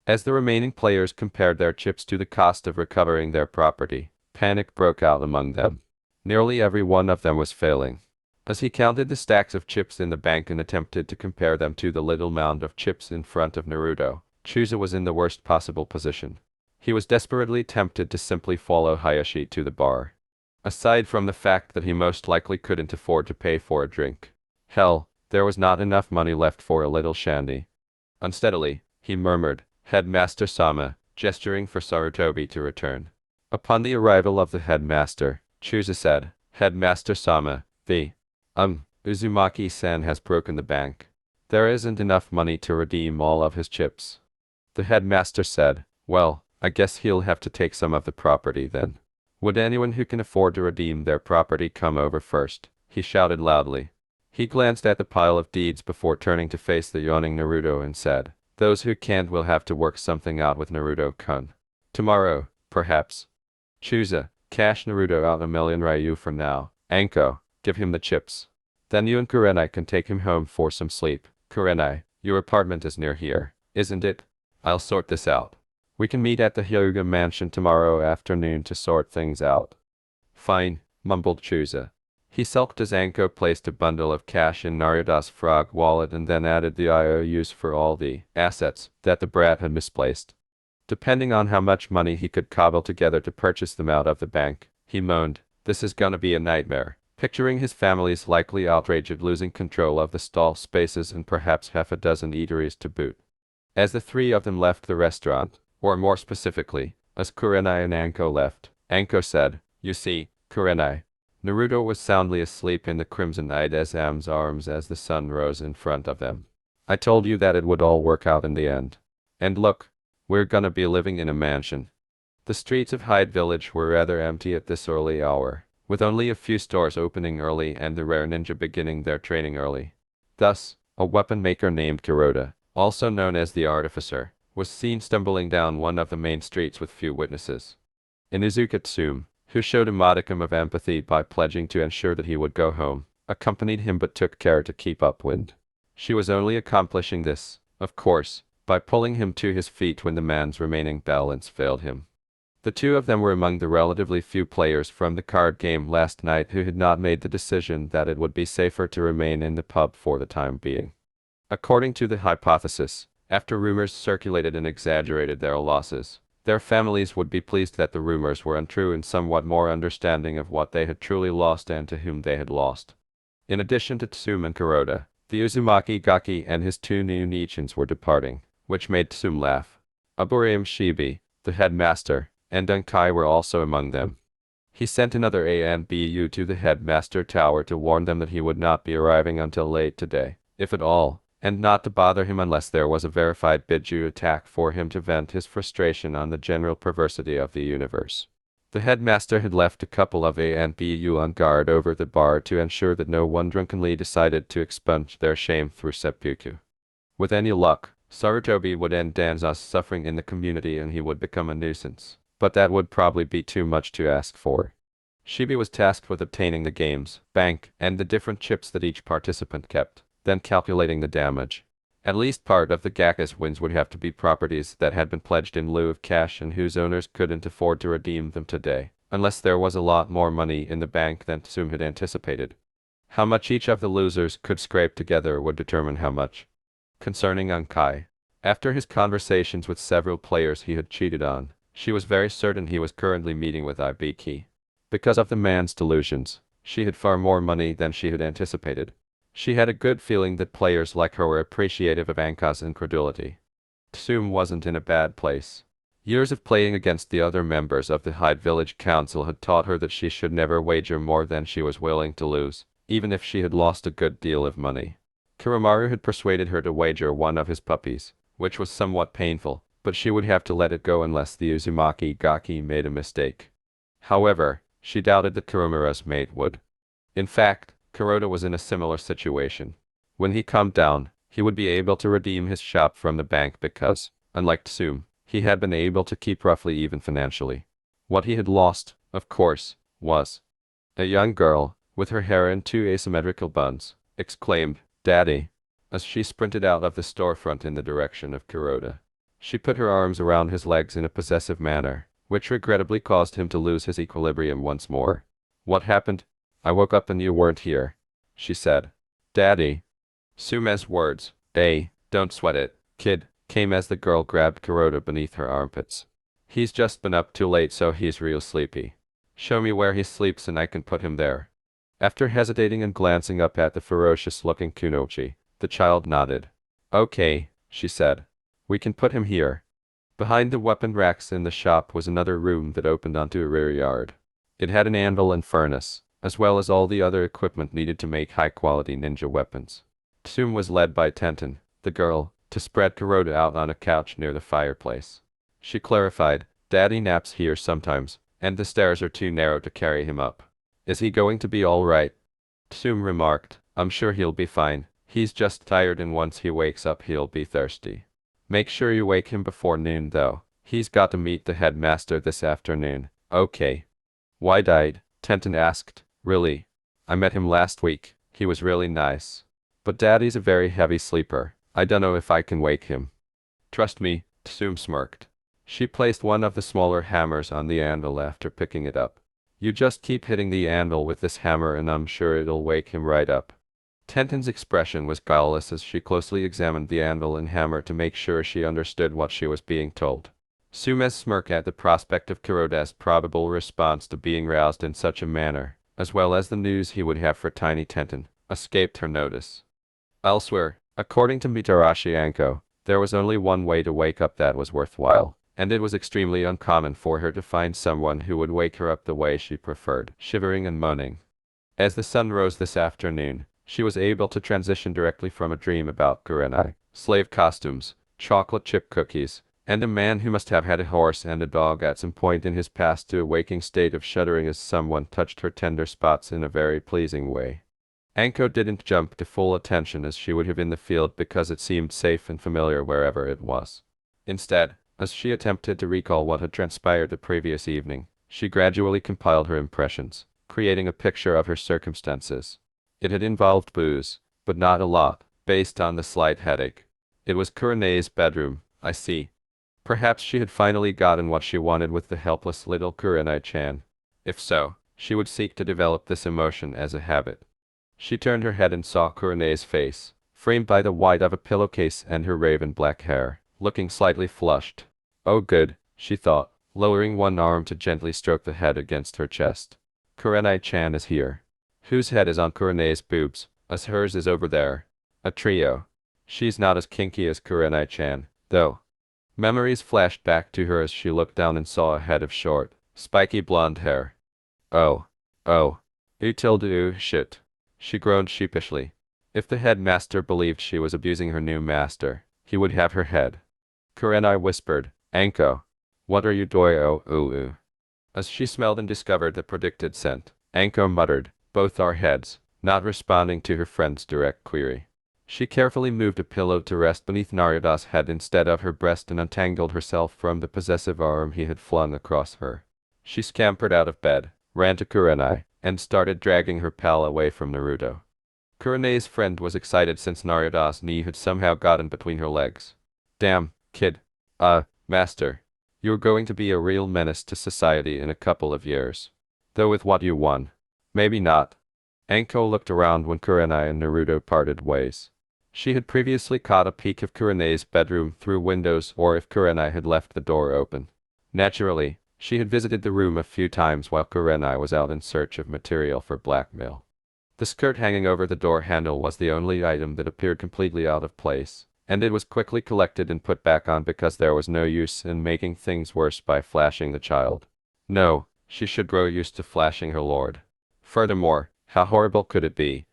As the remaining players compared their chips to the cost of recovering their property, panic broke out among them. Nearly every one of them was failing. As he counted the stacks of chips in the bank and attempted to compare them to the little mound of chips in front of Naruto, Chusa was in the worst possible position. He was desperately tempted to simply follow Hayashi to the bar. aside from the fact that he most likely couldn't afford to pay for a drink. Hell, there was not enough money left for a little shandy. Unsteadily, he murmured, "Headmaster Sama," gesturing for Sarutobi to return. Upon the arrival of the headmaster, Chusa said, "Headmaster Sama, Uzumaki-san has broken the bank. There isn't enough money to redeem all of his chips." The headmaster said, "Well, I guess he'll have to take some of the property then." "Would anyone who can afford to redeem their property come over first?" he shouted loudly. He glanced at the pile of deeds before turning to face the yawning Naruto and said, "Those who can't will have to work something out with Naruto-kun. Tomorrow, perhaps." "Chusa, cash Naruto out 1,000,000 Ryu for now. Anko, give him the chips. Then you and Kurenai can take him home for some sleep. Kurenai, your apartment is near here, isn't it? I'll sort this out. We can meet at the Hyuga mansion tomorrow afternoon to sort things out." "Fine," mumbled Chusa. He sulked as Anko placed a bundle of cash in Naruto's frog wallet and then added the IOUs for all the assets that the brat had misplaced. Depending on how much money he could cobble together to purchase them out of the bank, he moaned, "This is gonna be a nightmare," picturing his family's likely outrage at losing control of the stall spaces and perhaps half a dozen eateries to boot. As the three of them left the restaurant, or more specifically, as Kurenai and Anko left, Anko said, "You see, Kurenai." Naruto was soundly asleep in the crimson-eyed Esam's arms as the sun rose in front of them. "I told you that it would all work out in the end. And look, we're gonna be living in a mansion." The streets of Hyde Village were rather empty at this early hour, with only a few stores opening early and the rare ninja beginning their training early. Thus, a weapon maker named Kuroda, also known as the Artificer, was seen stumbling down one of the main streets with few witnesses. Inuzuka Tsume, who showed a modicum of empathy by pledging to ensure that he would go home, accompanied him but took care to keep upwind. She was only accomplishing this, of course, by pulling him to his feet when the man's remaining balance failed him. The two of them were among the relatively few players from the card game last night who had not made the decision that it would be safer to remain in the pub for the time being. According to the hypothesis, after rumors circulated and exaggerated their losses, their families would be pleased that the rumors were untrue and somewhat more understanding of what they had truly lost and to whom they had lost. In addition to Tsume and Kuroda, the Uzumaki Gaki and his two new Nichins were departing, which made Tsume laugh. Aburame Shibi, the headmaster, and Dunkai were also among them. He sent another ANBU to the headmaster tower to warn them that he would not be arriving until late today, if at all, and not to bother him unless there was a verified Biju attack for him to vent his frustration on the general perversity of the universe. The headmaster had left a couple of ANBU on guard over the bar to ensure that no one drunkenly decided to expunge their shame through seppuku. With any luck, Sarutobi would end Danza's suffering in the community and he would become a nuisance, but that would probably be too much to ask for. Shibi was tasked with obtaining the game's bank and the different chips that each participant kept, then calculating the damage. At least part of the Gakka's wins would have to be properties that had been pledged in lieu of cash and whose owners couldn't afford to redeem them today, unless there was a lot more money in the bank than Tsume had anticipated. How much each of the losers could scrape together would determine how much. Concerning Ankai, after his conversations with several players he had cheated on, she was very certain he was currently meeting with Ibiki. Because of the man's delusions, she had far more money than she had anticipated. She had a good feeling that players like her were appreciative of Anka's incredulity. Tsume wasn't in a bad place. Years of playing against the other members of the Hyde Village Council had taught her that she should never wager more than she was willing to lose, even if she had lost a good deal of money. Kuromaru had persuaded her to wager one of his puppies, which was somewhat painful, but she would have to let it go unless the Uzumaki Gaki made a mistake. However, she doubted that Kuromaru's mate would. In fact, Kuroda was in a similar situation. When he calmed down, he would be able to redeem his shop from the bank because, unlike Tsume, he had been able to keep roughly even financially. What he had lost, of course, was a young girl, with her hair in two asymmetrical buns, exclaimed, "Daddy," as she sprinted out of the storefront in the direction of Kuroda. She put her arms around his legs in a possessive manner, which regrettably caused him to lose his equilibrium once more. "What happened? I woke up and you weren't here," she said. "Daddy." Tsume's words, "Don't sweat it, kid," came as the girl grabbed Kuroda beneath her armpits. "He's just been up too late so he's real sleepy." Show me where he sleeps and I can put him there. After hesitating and glancing up at the ferocious-looking Kunoichi, the child nodded. Okay, she said. We can put him here. Behind the weapon racks in the shop was another room that opened onto a rear yard. It had an anvil and furnace, as well as all the other equipment needed to make high-quality ninja weapons. Tsum was led by Tenten, the girl, to spread Kuroda out on a couch near the fireplace. She clarified, Daddy naps here sometimes, and the stairs are too narrow to carry him up. Is he going to be all right? Tsum remarked, I'm sure he'll be fine. He's just tired and once he wakes up he'll be thirsty. Make sure you wake him before noon though. He's got to meet the headmaster this afternoon. Okay. Why died? Tenten asked. Really? I met him last week. He was really nice. But Daddy's a very heavy sleeper. I don't know if I can wake him. Trust me, Tsum smirked. She placed one of the smaller hammers on the anvil after picking it up. You just keep hitting the anvil with this hammer and I'm sure it'll wake him right up. Tenten's expression was guileless as she closely examined the anvil and hammer to make sure she understood what she was being told. Tsume's smirk at the prospect of Kuroda's probable response to being roused in such a manner, as well as the news he would have for tiny Tenten, escaped her notice. Elsewhere, according to Mitarashi Anko, there was only one way to wake up that was worthwhile, and it was extremely uncommon for her to find someone who would wake her up the way she preferred, shivering and moaning. As the sun rose this afternoon, she was able to transition directly from a dream about kurenai, slave costumes, chocolate chip cookies, and a man who must have had a horse and a dog at some point in his past to a waking state of shuddering as someone touched her tender spots in a very pleasing way. Anko didn't jump to full attention as she would have in the field because it seemed safe and familiar wherever it was. Instead, as she attempted to recall what had transpired the previous evening, she gradually compiled her impressions, creating a picture of her circumstances. It had involved booze, but not a lot, based on the slight headache. It was Kurenai's bedroom, I see. Perhaps she had finally gotten what she wanted with the helpless little Kurenai-chan. If so, she would seek to develop this emotion as a habit. She turned her head and saw Kurenai's face, framed by the white of a pillowcase and her raven black hair, looking slightly flushed. Oh good, she thought, lowering one arm to gently stroke the head against her chest. Kurenai-chan is here. Whose head is on Kurenai's boobs, as hers is over there? A trio. She's not as kinky as Kurenai-chan, though. Memories flashed back to her as she looked down and saw a head of short, spiky blonde hair. Oh. Shit. She groaned sheepishly. If the headmaster believed she was abusing her new master, he would have her head. Kurenai whispered, Anko. What are you doing? As she smelled and discovered the predicted scent, Anko muttered, both our heads, not responding to her friend's direct query. She carefully moved a pillow to rest beneath Naruto's head instead of her breast and untangled herself from the possessive arm he had flung across her. She scampered out of bed, ran to Kurenai, and started dragging her pal away from Naruto. Kurenai's friend was excited since Naruto's knee had somehow gotten between her legs. Damn, kid. Master. You're going to be a real menace to society in a couple of years. Though with what you won. Maybe not. Anko looked around when Kurenai and Naruto parted ways. She had previously caught a peek of Kurenai's bedroom through windows or if Kurenai had left the door open. Naturally, she had visited the room a few times while Kurenai was out in search of material for blackmail. The skirt hanging over the door handle was the only item that appeared completely out of place, and it was quickly collected and put back on because there was no use in making things worse by flashing the child. No, she should grow used to flashing her lord. Furthermore, how horrible could it be?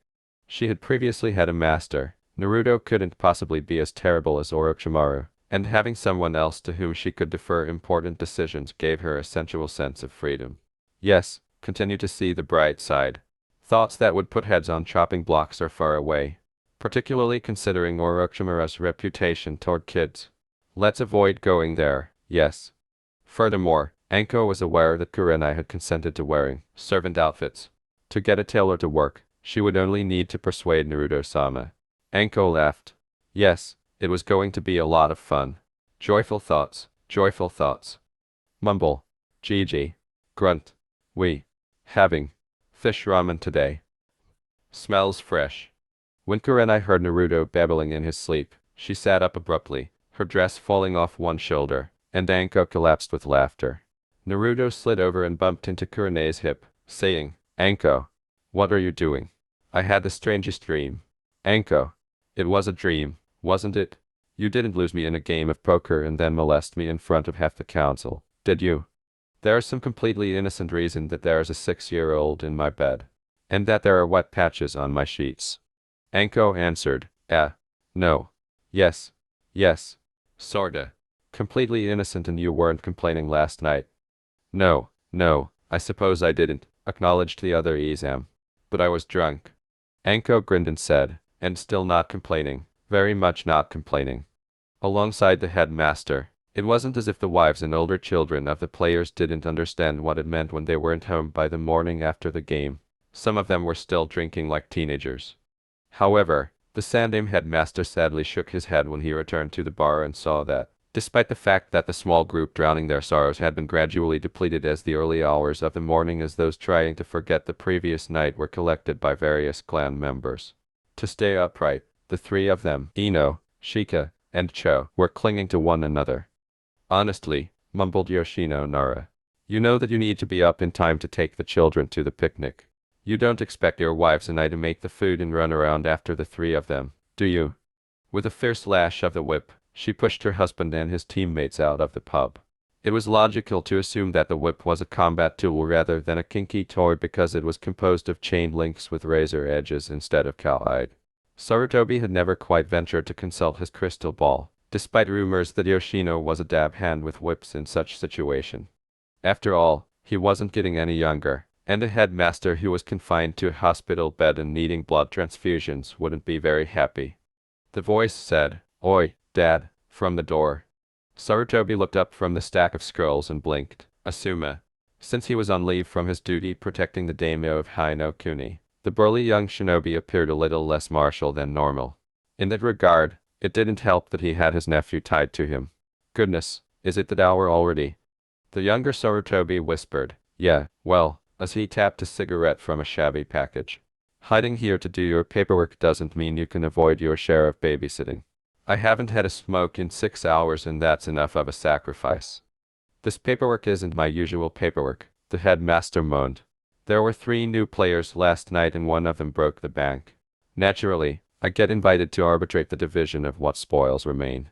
She had previously had a master. Naruto couldn't possibly be as terrible as Orochimaru, and having someone else to whom she could defer important decisions gave her a sensual sense of freedom. Yes, continue to see the bright side. Thoughts that would put heads on chopping blocks are far away, particularly considering Orochimaru's reputation toward kids. Let's avoid going there, yes. Furthermore, Anko was aware that Kurenai had consented to wearing servant outfits. To get a tailor to work, she would only need to persuade Naruto-sama. Anko laughed. Yes, it was going to be a lot of fun. Joyful thoughts, joyful thoughts. Mumble. Gigi. Grunt. We. Having. Fish ramen today. Smells fresh. When Kurenai heard Naruto babbling in his sleep, she sat up abruptly, her dress falling off one shoulder, and Anko collapsed with laughter. Naruto slid over and bumped into Kurene's hip, saying, Anko, what are you doing? I had the strangest dream. Anko, it was a dream, wasn't it? You didn't lose me in a game of poker and then molest me in front of half the council, did you? There is some completely innocent reason that there is a 6-year-old in my bed, and that there are wet patches on my sheets. Anko answered, no. Yes. Yes. Sorta. Completely innocent and you weren't complaining last night. No, I suppose I didn't, acknowledged the other Izam. But I was drunk. Anko grinned and said, and still not complaining, very much not complaining. Alongside the headmaster, it wasn't as if the wives and older children of the players didn't understand what it meant when they weren't home by the morning after the game. Some of them were still drinking like teenagers. However, the Sandame headmaster sadly shook his head when he returned to the bar and saw that, despite the fact that the small group drowning their sorrows had been gradually depleted as the early hours of the morning as those trying to forget the previous night were collected by various clan members. To stay upright, the three of them, Ino, Shika, and Cho, were clinging to one another. Honestly, mumbled Yoshino Nara. You know that you need to be up in time to take the children to the picnic. You don't expect your wives and I to make the food and run around after the three of them, do you? With a fierce lash of the whip, she pushed her husband and his teammates out of the pub. It was logical to assume that the whip was a combat tool rather than a kinky toy because it was composed of chain links with razor edges instead of cowhide. Sarutobi had never quite ventured to consult his crystal ball, despite rumors that Yoshino was a dab hand with whips in such situation. After all, he wasn't getting any younger, and a headmaster who was confined to a hospital bed and needing blood transfusions wouldn't be very happy. The voice said, Oi, Dad, from the door. Sarutobi looked up from the stack of scrolls and blinked. Asuma. Since he was on leave from his duty protecting the daimyo of Haino Kuni, the burly young shinobi appeared a little less martial than normal. In that regard, it didn't help that he had his nephew tied to him. Goodness, is it that hour already? The younger Sarutobi whispered, Yeah, well, as he tapped a cigarette from a shabby package. Hiding here to do your paperwork doesn't mean you can avoid your share of babysitting. I haven't had a smoke in 6 hours and that's enough of a sacrifice. This paperwork isn't my usual paperwork, the headmaster moaned. There were 3 new players last night and one of them broke the bank. Naturally, I get invited to arbitrate the division of what spoils remain.